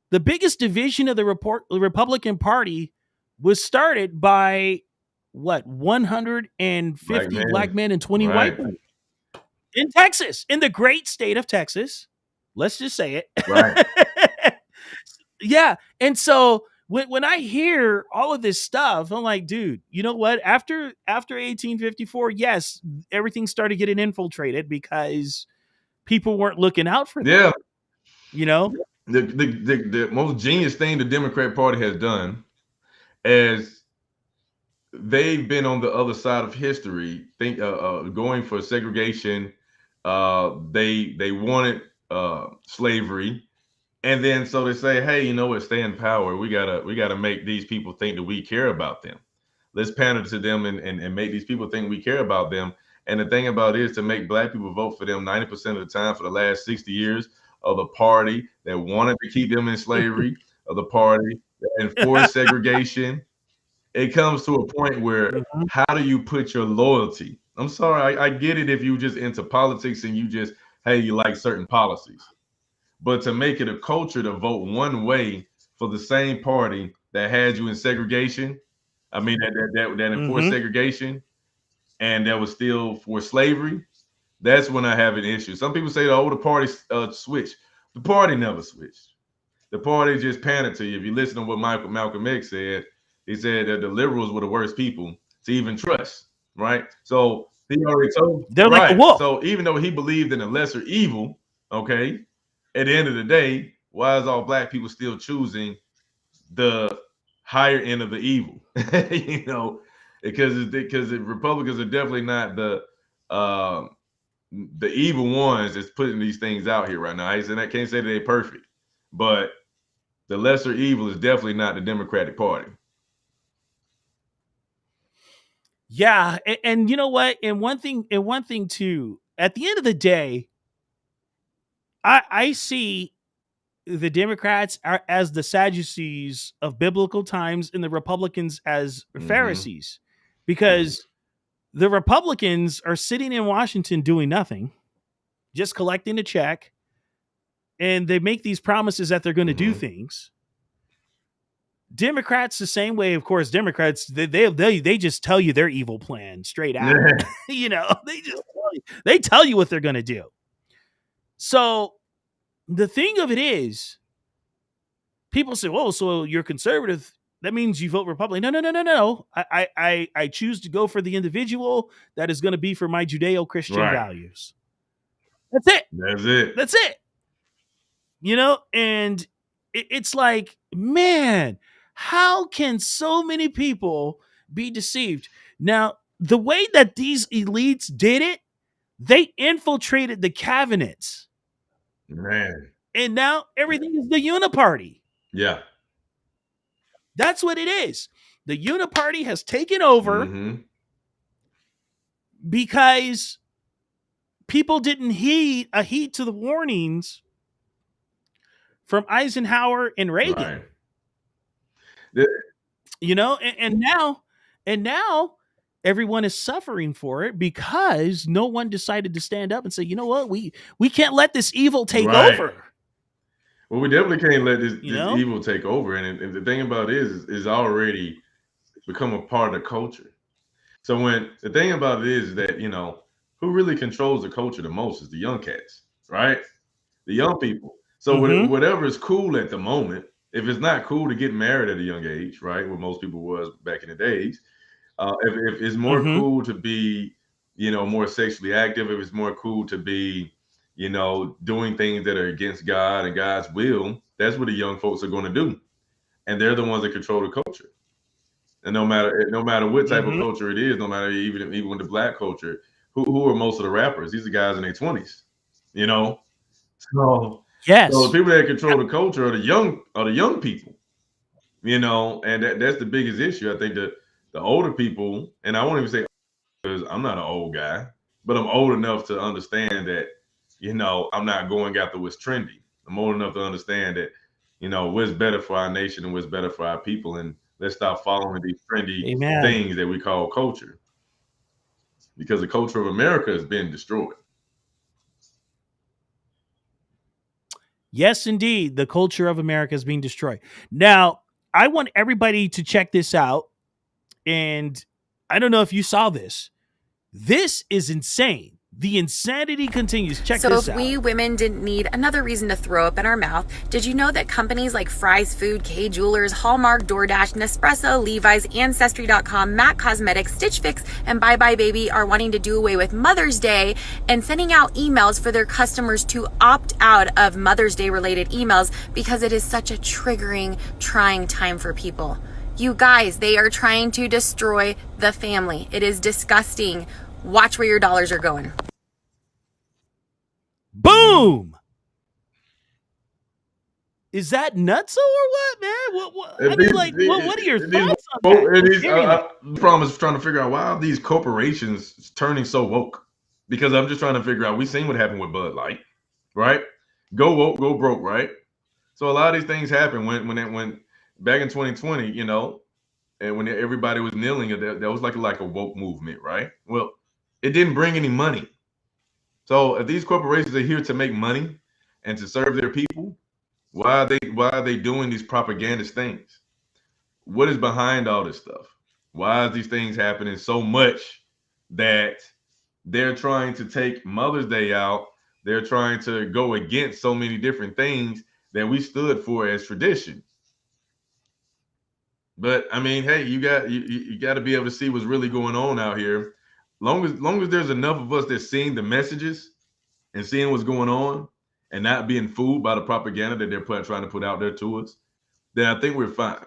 the biggest division of the Republican Party was started by 150 black men and 20 white men in Texas, in the great state of Texas. Let's just say it. Right. Yeah. And so when I hear all of this stuff, I'm like, dude, you know what? After 1854, yes, everything started getting infiltrated because people weren't looking out for them. Yeah. the most genius thing the Democrat Party has done as they've been on the other side of history, going for segregation. They wanted slavery, and then so they say, hey, you know what? Stay in power. We gotta make these people think that we care about them. Let's pander to them and make these people think we care about them. And the thing about it is to make black people vote for them 90% of the time for the last 60 years of the party that wanted to keep them in slavery, of the party that enforced segregation. It comes to a point where how do you put your loyalty? I'm sorry, I get it if you just into politics and you just, hey, you like certain policies. But to make it a culture to vote one way for the same party that had you in segregation, I mean that enforced segregation, and that was still for slavery, that's when I have an issue. Some people say, oh, the party switched. The party never switched. The party just pandered to you. If you listen to what Malcolm X said, he said that the liberals were the worst people to even trust, right? So he already told. They're right. like a wolf. So even though he believed in a lesser evil, okay, at the end of the day, why is all black people still choosing the higher end of the evil? You know, because the Republicans are definitely not the evil ones that's putting these things out here right now. I can't say they're perfect, but the lesser evil is definitely not the Democratic Party. Yeah, and you know what? And one thing too. At the end of the day, I see the Democrats as the Sadducees of biblical times and the Republicans as Pharisees, because the Republicans are sitting in Washington doing nothing, just collecting a check, and they make these promises that they're going to do things. Democrats the same way, of course. Democrats they just tell you their evil plan straight out. You know, they tell you what they're going to do. So the thing of it is, people say, "Oh, so you're conservative? That means you vote Republican?" No. I choose to go for the individual that is going to be for my Judeo-Christian values. That's it. That's it. You know, and it's like, man, how can so many people be deceived? Now, the way that these elites did it, they infiltrated the cabinets. Man. And now everything is the uniparty. Yeah. That's what it is. The uniparty has taken over because people didn't heed to the warnings from Eisenhower and Reagan. Right. You know, and now everyone is suffering for it because no one decided to stand up and say, you know what, we can't let this evil take over. Well, we definitely can't let this evil take over. And the thing about it is already become a part of the culture. So the thing about it is that, you know, who really controls the culture the most is the young cats, right? The young people. So whatever is cool at the moment, if it's not cool to get married at a young age, right, what most people was back in the days, if it's more cool to be, you know, more sexually active, if it's more cool to be, you know, doing things that are against God and God's will, that's what the young folks are going to do. And they're the ones that control the culture. And no matter what type of culture it is, no matter even with the black culture, who are most of the rappers? These are guys in their 20s, you know? So yes. So the people that control the culture are the young people, you know, and that's the biggest issue. I think the older people, and I won't even say because I'm not an old guy, but I'm old enough to understand that, you know, I'm not going after what's trendy. I'm old enough to understand that, you know, what's better for our nation and what's better for our people. And let's stop following these trendy things that we call culture, because the culture of America has been destroyed. Yes, indeed. The culture of America is being destroyed. Now, I want everybody to check this out. And I don't know if you saw this. This is insane. The insanity continues. Check So this if out. we women didn't need another reason to throw up in our mouth, did you know that companies like Fry's Food, K Jewelers, Hallmark, DoorDash, Nespresso, Levi's, Ancestry.com, MAC Cosmetics, Stitch Fix, and Bye Bye Baby are wanting to do away with Mother's Day and sending out emails for their customers to opt out of Mother's Day related emails because it is such a triggering, trying time for people? You guys, they are trying to destroy the family. It is disgusting. Watch where your dollars are going. Boom! Is that nutso or what, man? What are your thoughts on that? The problem is trying to figure out why are these corporations turning so woke? Because I'm just trying to figure out. We've seen what happened with Bud Light, right? Go woke, go broke, right? So a lot of these things happen when back in 2020, you know, and when everybody was kneeling, that was like a woke movement, right? Well, it didn't bring any money. So if these corporations are here to make money and to serve their people, why are they doing these propagandist things? What is behind all this stuff? Why is these things happening so much that they're trying to take Mother's Day out? They're trying to go against so many different things that we stood for as tradition. But I mean, hey, you got to be able to see what's really going on out here. Long as there's enough of us that's seeing the messages and seeing what's going on and not being fooled by the propaganda that they're trying to put out there to us, then I think we're fine.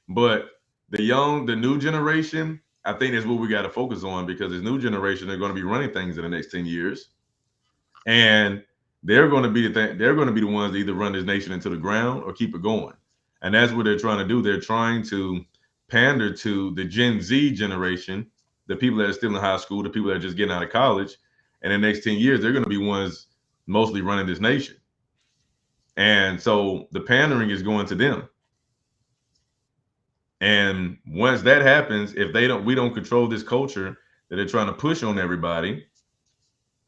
But the new generation, I think that's what we got to focus on, because this new generation are going to be running things in the next 10 years. And they're going to be the ones that either run this nation into the ground or keep it going. And that's what they're trying to do. They're trying to pander to the Gen Z generation, the people that are still in high school, the people that are just getting out of college. And in the next 10 years, they're going to be ones mostly running this nation. And so the pandering is going to them. And once that happens, if we don't control this culture that they're trying to push on everybody,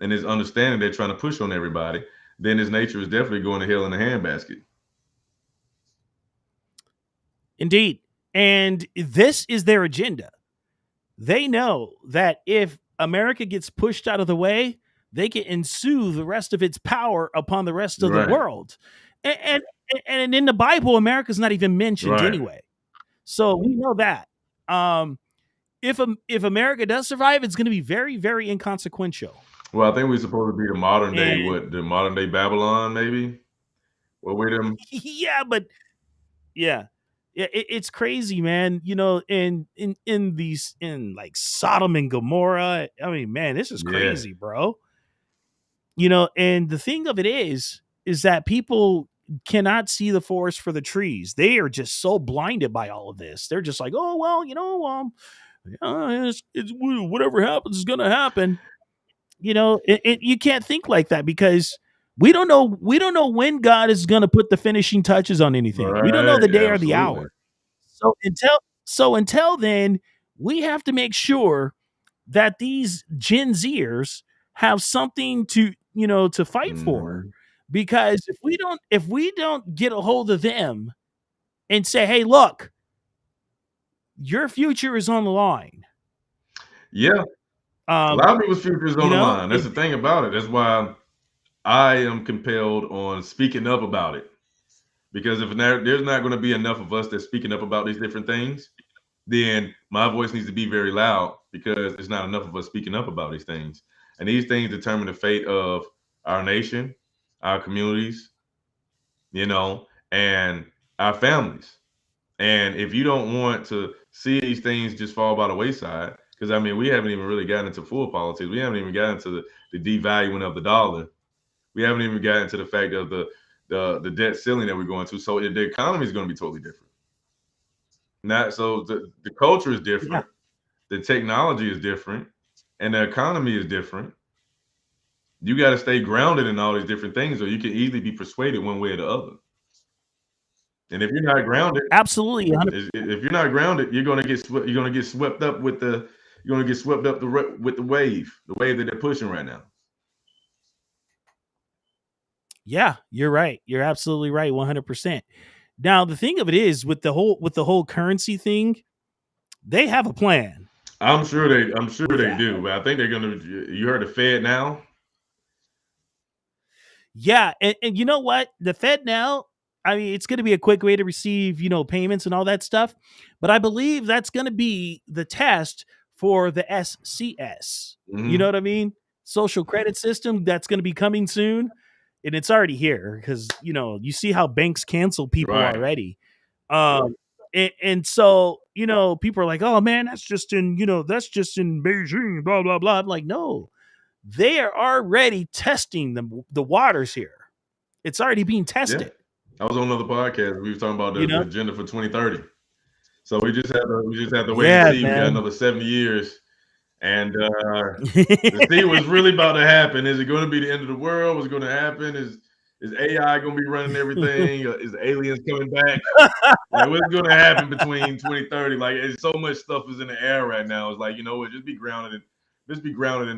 and this understanding they're trying to push on everybody, then this nature is definitely going to hell in a handbasket. Indeed. And this is their agenda. They know that if America gets pushed out of the way, they can ensue the rest of its power upon the rest of the world. And in the Bible, America's not even mentioned anyway. So we know that. If America does survive, it's going to be very, very inconsequential. Well, I think we're supposed to be the modern day Babylon, maybe. Well, we're them. Yeah, but yeah, it's crazy, man. You know, in like Sodom and Gomorrah. I mean, man, this is crazy, bro. You know, and the thing of it is that people cannot see the forest for the trees. They are just so blinded by all of this. They're just like, oh well, you know, it's whatever happens is gonna happen. You know, you can't think like that, because we don't know when God is going to put the finishing touches on anything. Right. We don't know the day or the hour. So until then, we have to make sure that these Gen Zers have something to fight for, because if we don't get a hold of them and say, hey, look, your future is on the line. Yeah. A lot of people's future is on the line. That's the thing about it. That's why I am compelled on speaking up about it. Because if there's not going to be enough of us that's speaking up about these different things, then my voice needs to be very loud, because there's not enough of us speaking up about these things. And these things determine the fate of our nation, our communities, and our families. And if you don't want to see these things just fall by the wayside, because, I mean, we haven't even really gotten into full politics. We haven't even gotten to the devaluing of the dollar. We haven't even gotten to the fact of the debt ceiling that we're going to. So the economy is going to be totally different. So the culture is different. Yeah. The technology is different. And the economy is different. You got to stay grounded in all these different things, or you can easily be persuaded one way or the other. And if you're not grounded, absolutely, if you're not grounded, you're going to get swept up with the wave that they're pushing right now. Yeah, you're right. You're absolutely right. 100%. Now, the thing of it is, with the whole currency thing, they have a plan. I'm sure they do, but I think they're gonna. You heard the Fed now? Yeah, and you know what? The Fed now, I mean, it's going to be a quick way to receive, payments and all that stuff. But I believe that's going to be the test for the SCS. You know Mhm. what I mean? Social credit system that's going to be coming soon. And it's already here because, you see how banks cancel people Right. already. And so, people are like, oh man, that's just in Beijing, blah, blah, blah. I'm like, no, they are already testing the waters here. It's already being Yeah. tested. I was on another podcast. We were talking about You the know? agenda for 2030. So we just have to wait and Yeah, see. We got man. another 70 years, and to see what's really about to happen. Is it going to be the end of the world? What's going to happen? Is AI going to be running everything? Is the aliens coming back? Like, what's going to happen between 2030? Like, it's so much stuff is in the air right now. It's like, you know what? Just be grounded in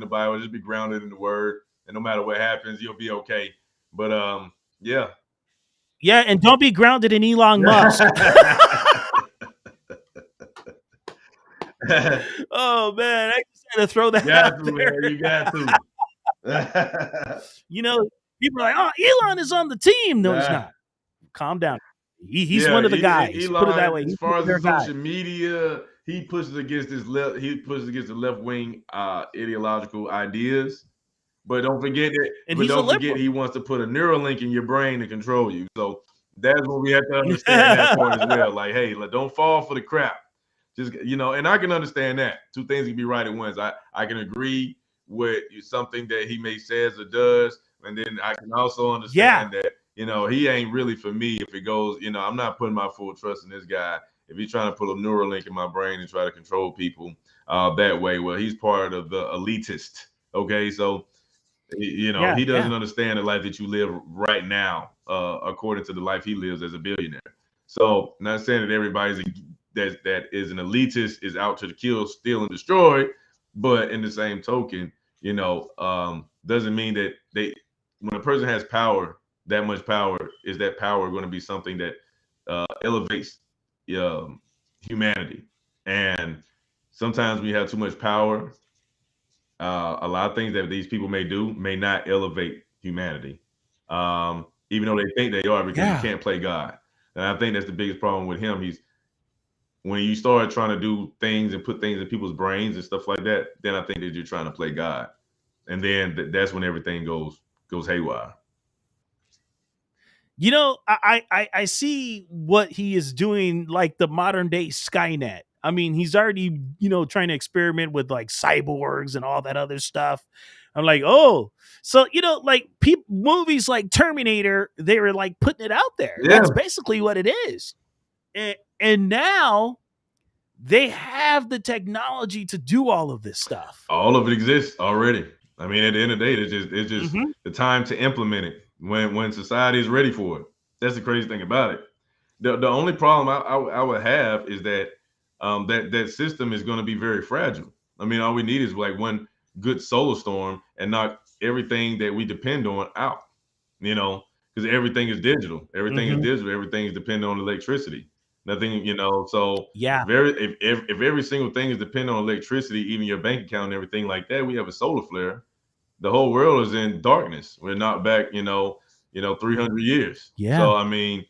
the Bible. Just be grounded in the Word, and no matter what happens, you'll be okay. But yeah. Yeah, and don't be grounded in Elon Musk. Oh man, I just had to throw that out there. Man, you got to. People are like, "Oh, Elon is on the team." No, he's not. Calm down. He's one of the guys. Elon, Put it that way. as He's far as their the guy. social media, he pushes against the left wing ideological ideas. But don't forget that. And But he's a don't forget liberal. he wants to put a Neuralink in your brain to control you. So that's what we have to understand that part as well. Like, hey, don't fall for the crap. Just and I can understand that. Two things can be right at once. I can agree with something that he may says or does, and then I can also understand that he ain't really for me. If it goes, I'm not putting my full trust in this guy. If he's trying to put a Neuralink in my brain and try to control people that way, well, he's part of the elitist. Okay, so he doesn't understand the life that you live right now, according to the life he lives as a billionaire. So, not saying that everybody's that is an elitist is out to kill, steal, and destroy, but in the same token, doesn't mean that when a person has power, that much power, is that power going to be something that elevates humanity? And sometimes we have too much power. A lot of things that these people may do may not elevate humanity, even though they think they are, because you can't play God. And I think that's the biggest problem with him. When you start trying to do things and put things in people's brains and stuff like that, then I think that you're trying to play God, and then that's when everything goes haywire. I see what he is doing, like the modern day Skynet. I mean, he's already, trying to experiment with like cyborgs and all that other stuff. I'm like, oh, so, like movies like Terminator, they were like putting it out there. Yeah. That's basically what it is. And now they have the technology to do all of this stuff. All of it exists already. I mean, at the end of the day, it's just the time to implement it when society is ready for it. That's the crazy thing about it. The only problem I would have is that that system is going to be very fragile. I mean, all we need is like one good solar storm and knock everything that we depend on out. Because everything is digital. Everything is digital. Everything is dependent on electricity. Nothing, so yeah. If every single thing is dependent on electricity, even your bank account and everything like that, we have a solar flare. The whole world is in darkness. We're not back, 300 years. Yeah. So I mean,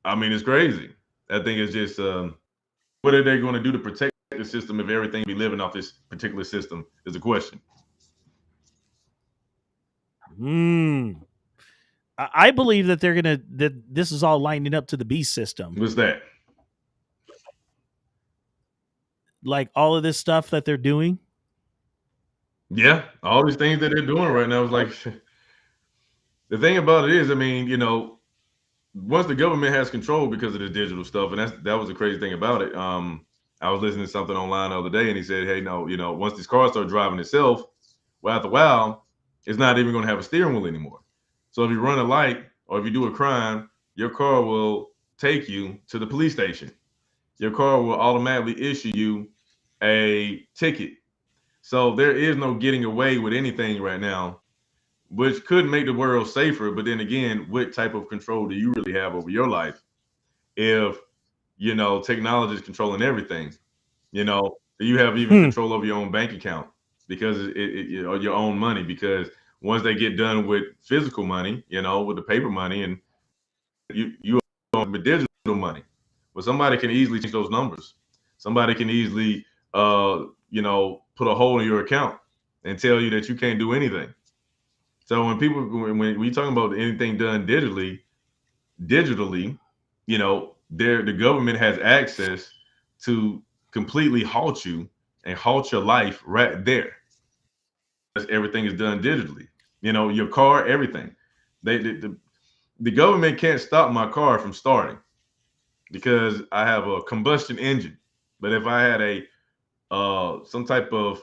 it's crazy. I think it's just what are they going to do to protect the system if everything be living off this particular system is the question. I believe that that this is all lining up to the beast system. What's that? Like all of this stuff that they're doing. Yeah, all these things that they're doing right now is like, the thing about it is, I mean, once the government has control because of the digital stuff, and that was the crazy thing about it. I was listening to something online the other day, and he said, hey, no, once these cars start driving itself, well, after a while, it's not even going to have a steering wheel anymore. So if you run a light or if you do a crime, your car will take you to the police station. Your car will automatically issue you a ticket. So there is no getting away with anything right now, which could make the world safer. But then again, what type of control do you really have over your life if, technology is controlling everything? Because You have even control over your own bank account because or your own money. Because once they get done with physical money, with the paper money, and you own the digital money, well, somebody can easily change those numbers. Somebody can easily, put a hole in your account and tell you that you can't do anything. So when we talking about anything done digitally, the government has access to completely halt you and halt your life right there. Everything is done digitally. Your car, everything. The government can't stop my car from starting because I have a combustion engine. But if I had a some type of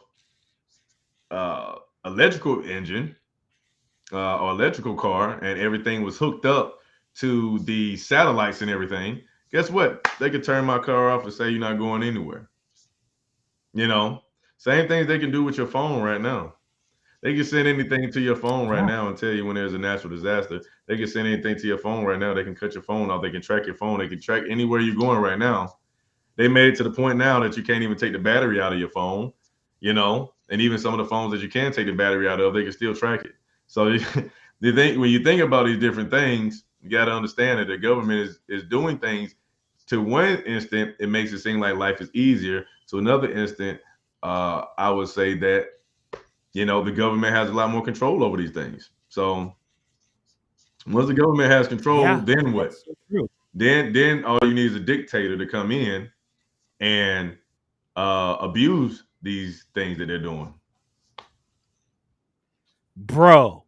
electrical engine or electrical car, and everything was hooked up to the satellites and everything, guess what? They could turn my car off and say you're not going anywhere. Same things they can do with your phone right now. They can send anything to your phone right now and tell you when there's a natural disaster. They can send anything to your phone right now. They can cut your phone off. They can track your phone. They can track anywhere you're going right now. They made it to the point now that you can't even take the battery out of your phone, and even some of the phones that you can take the battery out of, they can still track it. So when you think about these different things, you got to understand that the government is doing things. To one instant, it makes it seem like life is easier. To another instant, I would say that, the government has a lot more control over these things. So once the government has control, then what? So then all you need is a dictator to come in and abuse these things that they're doing. Bro,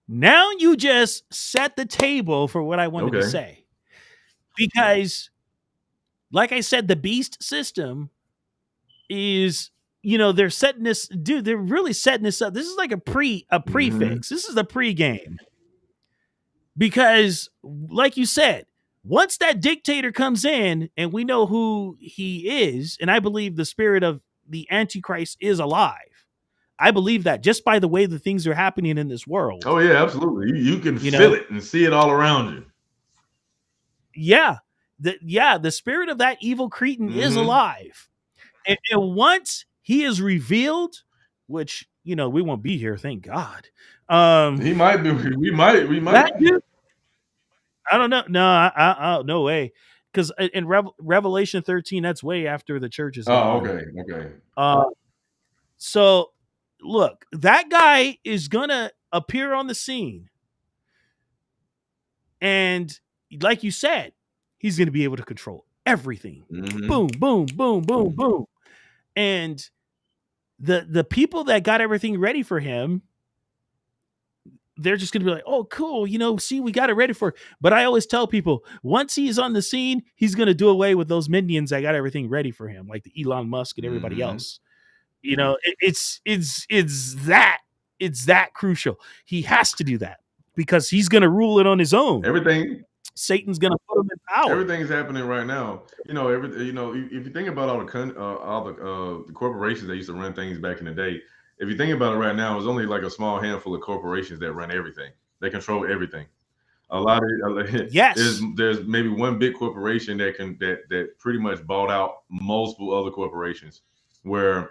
now you just set the table for what I wanted to say. Because, like I said, the beast system is, they're setting this, dude, they're really setting this up. This is like a prefix. This is the pregame. Because, like you said, once that dictator comes in and we know who he is, and I believe the spirit of the Antichrist is alive. I believe that just by the way the things are happening in this world. Oh yeah, absolutely. You can feel it and see it all around you. Yeah. The spirit of that evil cretin is alive. And once he is revealed, which, we won't be here, thank God. He might be. We might. I don't know. No, no way. Because in Revelation 13, that's way after the church is gone. Okay. So look, that guy is gonna appear on the scene, and like you said, he's gonna be able to control everything. Boom, boom, boom, boom, boom, and the people that got everything ready for him, they're just gonna be like, oh, cool, see, we got it ready for. But I always tell people, once he's on the scene, he's gonna do away with those minions that got everything ready for him, like the Elon Musk and everybody else. It's that crucial. He has to do that because he's going to rule it on his own. Everything. Satan's going to put him in power. Everything's happening right now. If you think about all the corporations that used to run things back in the day, if you think about it right now, it's only like a small handful of corporations that run everything. They control everything. A lot of there's maybe one big corporation that pretty much bought out multiple other corporations, where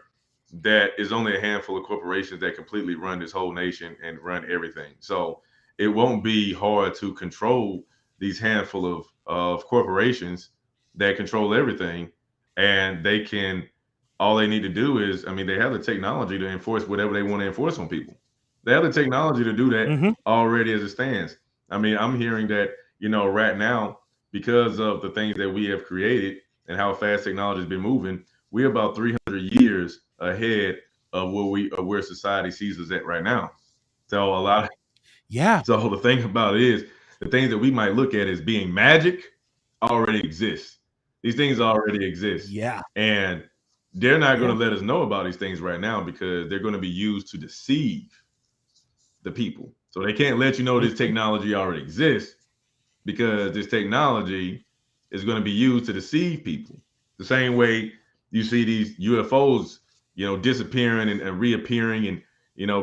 that is only a handful of corporations that completely run this whole nation and run everything. So it won't be hard to control these handful of corporations that control everything. And all they need to do is, they have the technology to enforce whatever they want to enforce on people. They have the technology to do that already as it stands. I'm hearing that, right now, because of the things that we have created and how fast technology has been moving, we're about 300 years ahead of where society sees us at right now. So So the thing about it is, the things that we might look at as being magic already exist. These things already exist. Yeah. And they're not going to let us know about these things right now because they're going to be used to deceive the people. So they can't let you know this technology already exists because this technology is going to be used to deceive people. The same way you see these UFOs, disappearing and reappearing, and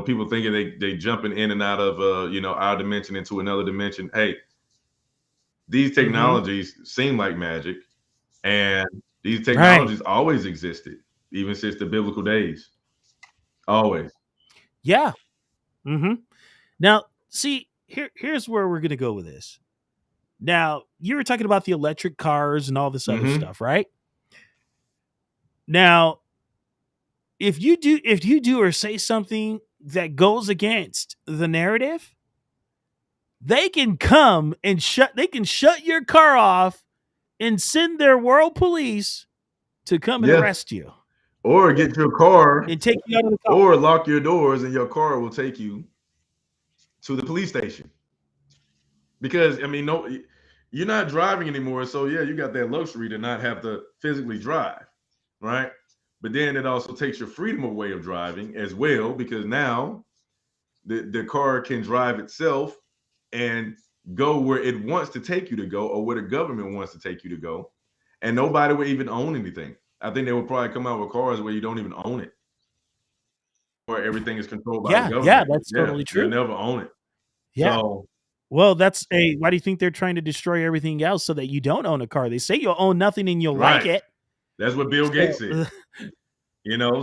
people thinking they jumping in and out of our dimension into another dimension. Hey, these technologies seem like magic, and these technologies always existed. even since the biblical days. Always. Yeah. Mm-hmm. Now, see, here's where we're gonna go with this. Now, you were talking about the electric cars and all this other stuff, right? Now, if you do or say something that goes against the narrative, they can come and shut your car off and send their world police to come and arrest you. Or get your car and take you out of the car. Or lock your doors and your car will take you to the police station. Because I mean, no, you're not driving anymore. So yeah, you got that luxury to not have to physically drive, right? But then it also takes your freedom away of driving as well, because now the car can drive itself and go where it wants to take you to go, or where the government wants to take you to go, and nobody will even own anything. I think they will probably come out with cars where you don't even own it, where everything is controlled by the government. Yeah, that's totally true. You'll never own it. Yeah. So, well, why do you think they're trying to destroy everything else so that you don't own a car? They say you'll own nothing and you'll like it. That's what Bill Gates said.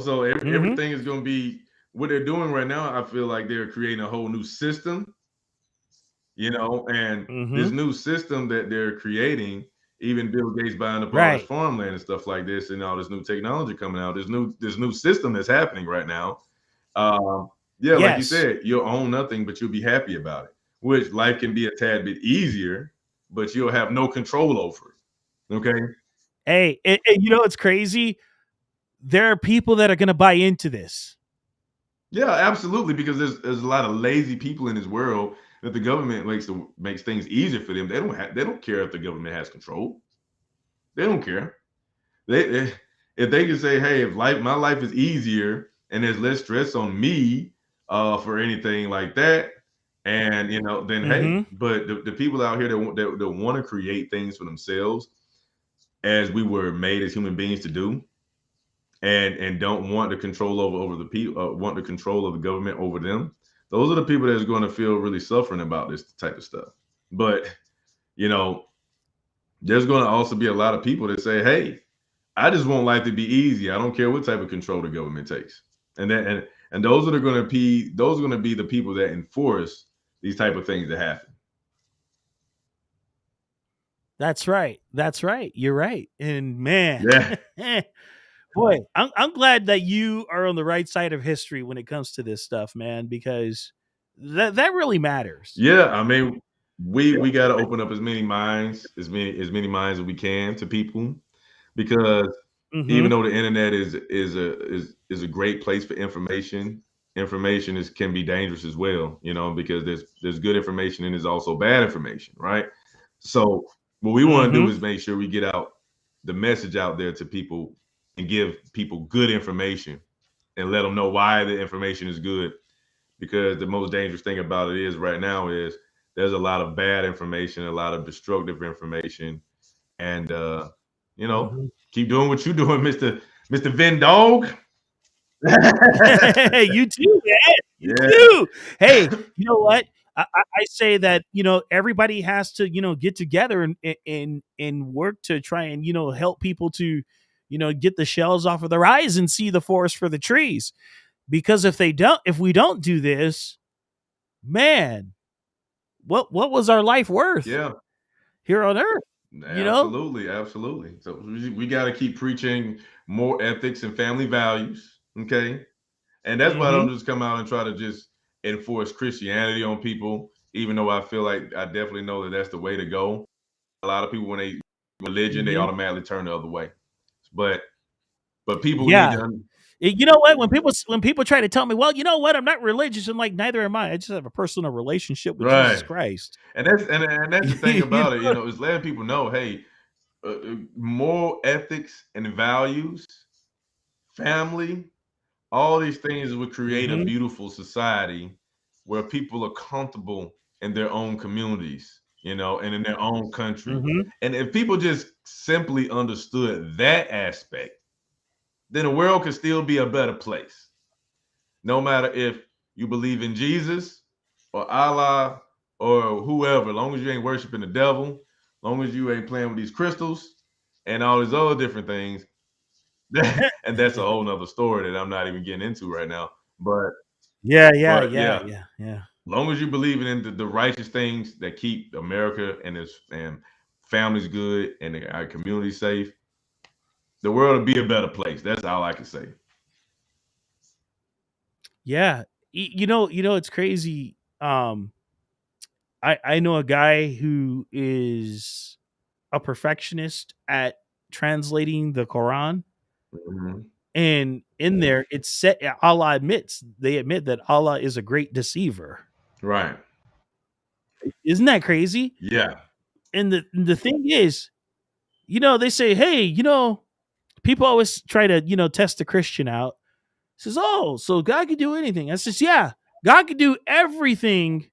So everything is going to be what they're doing right now. I feel like they're creating a whole new system, and this new system that they're creating, even Bill Gates buying up all this farmland and stuff like this, and all this new technology coming out, this new system that's happening right now. Like you said, you'll own nothing, but you'll be happy about it, which life can be a tad bit easier, but you'll have no control over it. Okay. Hey, it's crazy. There are people that are going to buy into this. Yeah, absolutely. Because there's a lot of lazy people in this world that the government makes things easier for them. They don't care if the government has control. They don't care. If they can say, hey, if my life is easier and there's less stress on me for anything like that, and then hey, but the people out here that want to create things for themselves, as we were made as human beings to do, and don't want the control over the people, want the control of the government over them, those are the people that's going to feel really suffering about this type of stuff. But there's going to also be a lot of people that say, hey, I just want life to be easy. I don't care what type of control the government takes. And those are going to be the people that enforce these type of things that happen. That's right. You're right. And man, boy, I'm glad that you are on the right side of history when it comes to this stuff, man, because that really matters. Yeah, I mean, we got to open up as many minds as we can to people, because even though the internet is a great place for information can be dangerous as well, because there's good information and there's also bad information, right? So what we want to do is make sure we get out the message out there to people and give people good information and let them know why the information is good. Because the most dangerous thing about it is right now is there's a lot of bad information, a lot of destructive information, and keep doing what you're doing, Mr. Vinndog. You too, man. You too. Hey, you know what? I say that everybody has to get together and work to try and help people to get the shells off of their eyes and see the forest for the trees. Because if we don't do this, man, what was our life worth? Yeah, here on Earth. Absolutely. So we got to keep preaching more ethics and family values. Okay, and that's why I don't just come out and try to just enforce Christianity on people, even though I feel like I definitely know that that's the way to go. A lot of people, when they religion, they automatically turn the other way. But people need to. You know what? When people try to tell me, well, you know what? I'm not religious. I'm like, neither am I. I just have a personal relationship with Jesus Christ. And that's the thing about it. Is letting people know, hey, moral ethics and values, family, all these things would create a beautiful society where people are comfortable in their own communities, and in their own country. And if people just simply understood that aspect, then the world could still be a better place. No matter if you believe in Jesus or Allah or whoever, as long as you ain't worshiping the devil, as long as you ain't playing with these crystals and all these other different things, and that's a whole nother story that I'm not even getting into right now. But Yeah. long as you believe in the righteous things that keep America and families good and our community safe, the world will be a better place. That's all I can say. Yeah. It's crazy. I know a guy who is a perfectionist at translating the Quran, Mhm. and in there it's set. They admit that Allah is a great deceiver. Right. Isn't that crazy? Yeah. And the thing is, they say, hey, people always try to test the Christian out. Says, oh, so God can do anything. I says, yeah, God can do everything,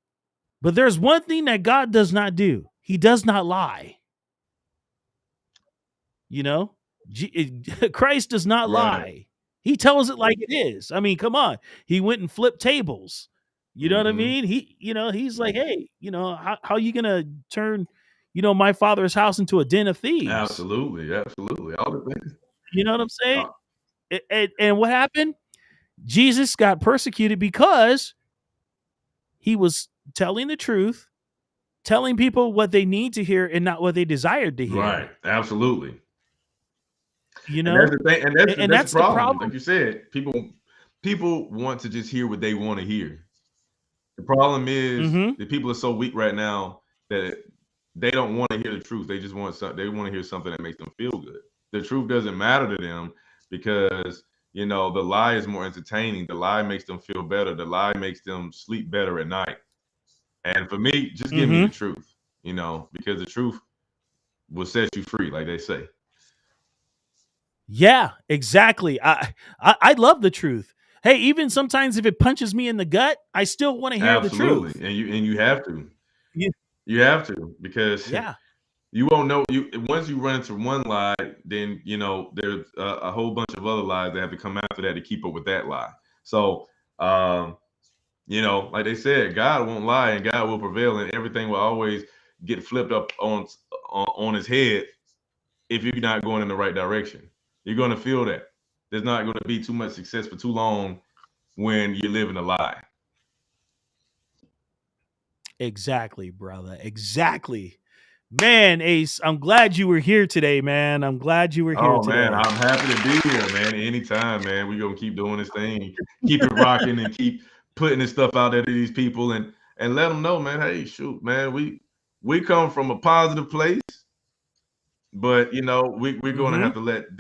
but there's one thing that God does not do. He does not lie. Christ does not lie. Right. He tells it like it is. I mean, come on. He went and flipped tables. You know what I Mhm. mean? He's like, hey, how you gonna turn, my father's house into a den of thieves? Absolutely. All the things. You know what I'm saying? And what happened? Jesus got persecuted because he was telling the truth, telling people what they need to hear and not what they desired to hear. Right. Absolutely. And that's the thing, and that's the problem. Like problem. you said, people want to just hear what they want to hear. The problem is Mhm. that people are so weak right now that they don't want to hear the truth. They just want they want to hear something that makes them feel good. The truth doesn't matter to them because the lie is more entertaining. The lie makes them feel better. The lie makes them sleep better at night. And for me, just give me the truth, because the truth will set you free, like they say. Yeah, exactly. I love the truth. Hey, even sometimes if it punches me in the gut, I still want to hear the truth. Absolutely, and you have to. Yeah. You have to, because Yeah. you won't know. Once you run into one lie, then there's a whole bunch of other lies that have to come after that to keep up with that lie. So, like they said, God won't lie and God will prevail, and everything will always get flipped up on his head if you're not going in the right direction. You're going to feel that there's not going to be too much success for too long when you're living a lie. Exactly, brother. Exactly. Man, Ace, I'm glad you were here today, man. I'm glad you were here Oh today. man, I'm happy to be here, man. Anytime, man. We're gonna keep doing this thing, keep it rocking, and keep putting this stuff out there to these people, and let them know, man. Hey, shoot, man, we come from a positive place, but we're gonna have to let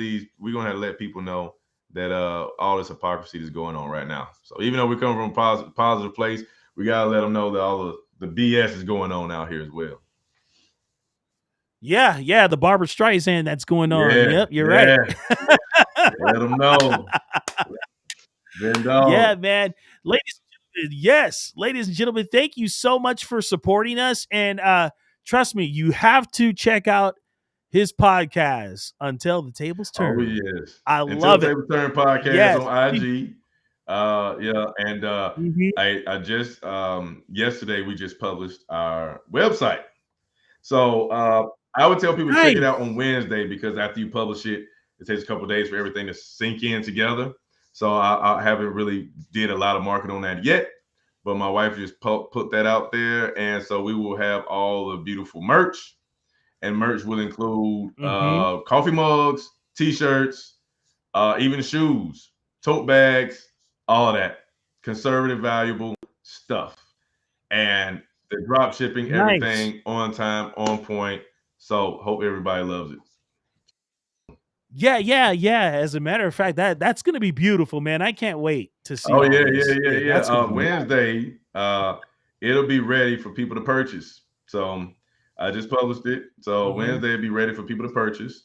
people know that all this hypocrisy is going on right now. So even though we come from a positive place, we gotta let them know that all the BS is going on out here as well. Yeah, the Barbara Streisand that's going on. Yeah, Yep, you're right. Let them know. Yeah, man. Ladies and gentlemen, thank you so much for supporting us. And trust me, you have to check out his podcast, Until the Tables Turn. Oh yes, I Until love the it. Tables Turn podcast Yes. on IG. And Mhm. I just yesterday we just published our website. So I would tell people to check it Nice. out on Wednesday, because after you publish it, it takes a couple of days for everything to sink in together. So I haven't really did a lot of marketing on that yet, but my wife just put that out there, and so we will have all the beautiful merch, and merch will include Mhm. coffee mugs, t-shirts, even shoes, tote bags, all of that conservative, valuable stuff, and the drop shipping, Nice. everything on time, on point. So hope everybody loves it. Yeah. As a matter of fact, that's gonna be beautiful, man. I can't wait to see Oh all yeah, this. That's gonna be Wednesday, it'll be ready for people to purchase. So I just published it. So Wednesday it'll be ready for people to purchase.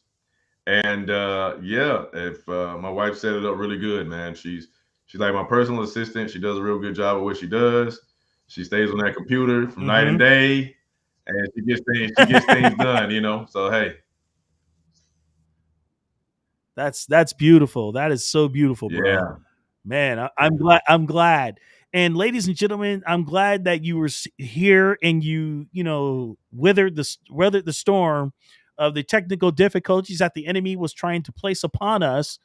And if my wife set it up really good, man. She's like my personal assistant. She does a real good job of what she does. She stays on that computer from night and day, and she gets things done. So hey. That's beautiful. That is so beautiful, bro. Yeah. Man, I'm glad. And ladies and gentlemen, I'm glad that you were here and you weathered the storm of the technical difficulties that the enemy was trying to place upon us,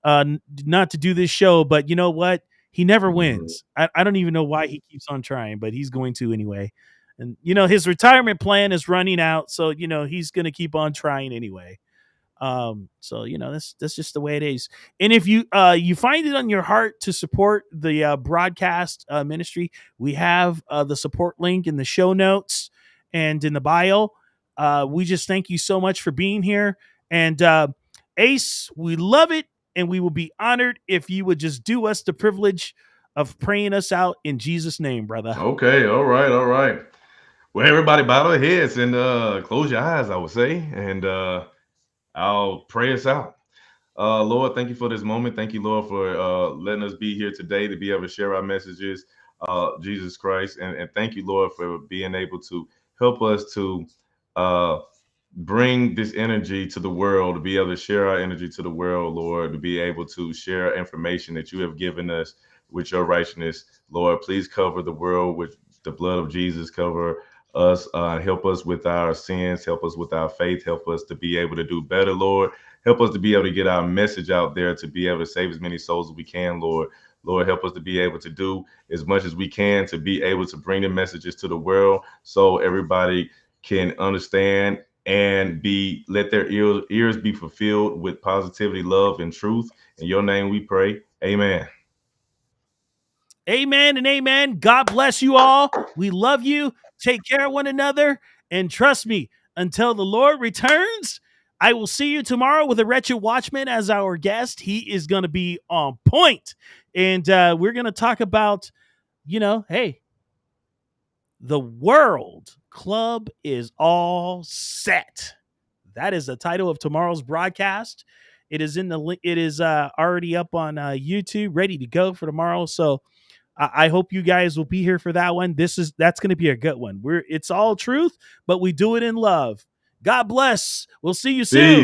not to do this show. But you know what? He never wins. I don't even know why he keeps on trying, but he's going to anyway. And his retirement plan is running out, so he's going to keep on trying anyway. So that's just the way it is. And if you find it on your heart to support the broadcast ministry, we have the support link in the show notes and in the bio. We just thank you so much for being here. And Ace, we love it, and we will be honored if you would just do us the privilege of praying us out in Jesus' name, brother. Okay, all right. Well, everybody bow their heads and close your eyes, I would say, and I'll pray us out. Lord, thank you for this moment. Thank you, Lord, for letting us be here today to be able to share our messages, Jesus Christ. And thank you, Lord, for being able to help us to bring this energy to the world, to be able to share our energy to the world, Lord, to be able to share information that you have given us with your righteousness. Lord, please cover the world with the blood of Jesus. Cover us, help us with our sins, help us with our faith, help us to be able to do better, Lord. Help us to be able to get our message out there, to be able to save as many souls as we can, Lord. Lord, help us to be able to do as much as we can to be able to bring the messages to the world so everybody can understand and let their ears be fulfilled with positivity, love, and truth. In your name we pray. Amen. Amen and amen. God bless you all. We love you. Take care of one another. And trust me, until the Lord returns, I will see you tomorrow with a Wretched Watchman as our guest. He is going to be on point. And we're going to talk about, hey, the World Club is all set. That is the title of tomorrow's broadcast. It is already up on YouTube, ready to go for tomorrow. So I hope you guys will be here for that one. That's going to be a good one. It's all truth, but we do it in love. God bless. We'll see you soon.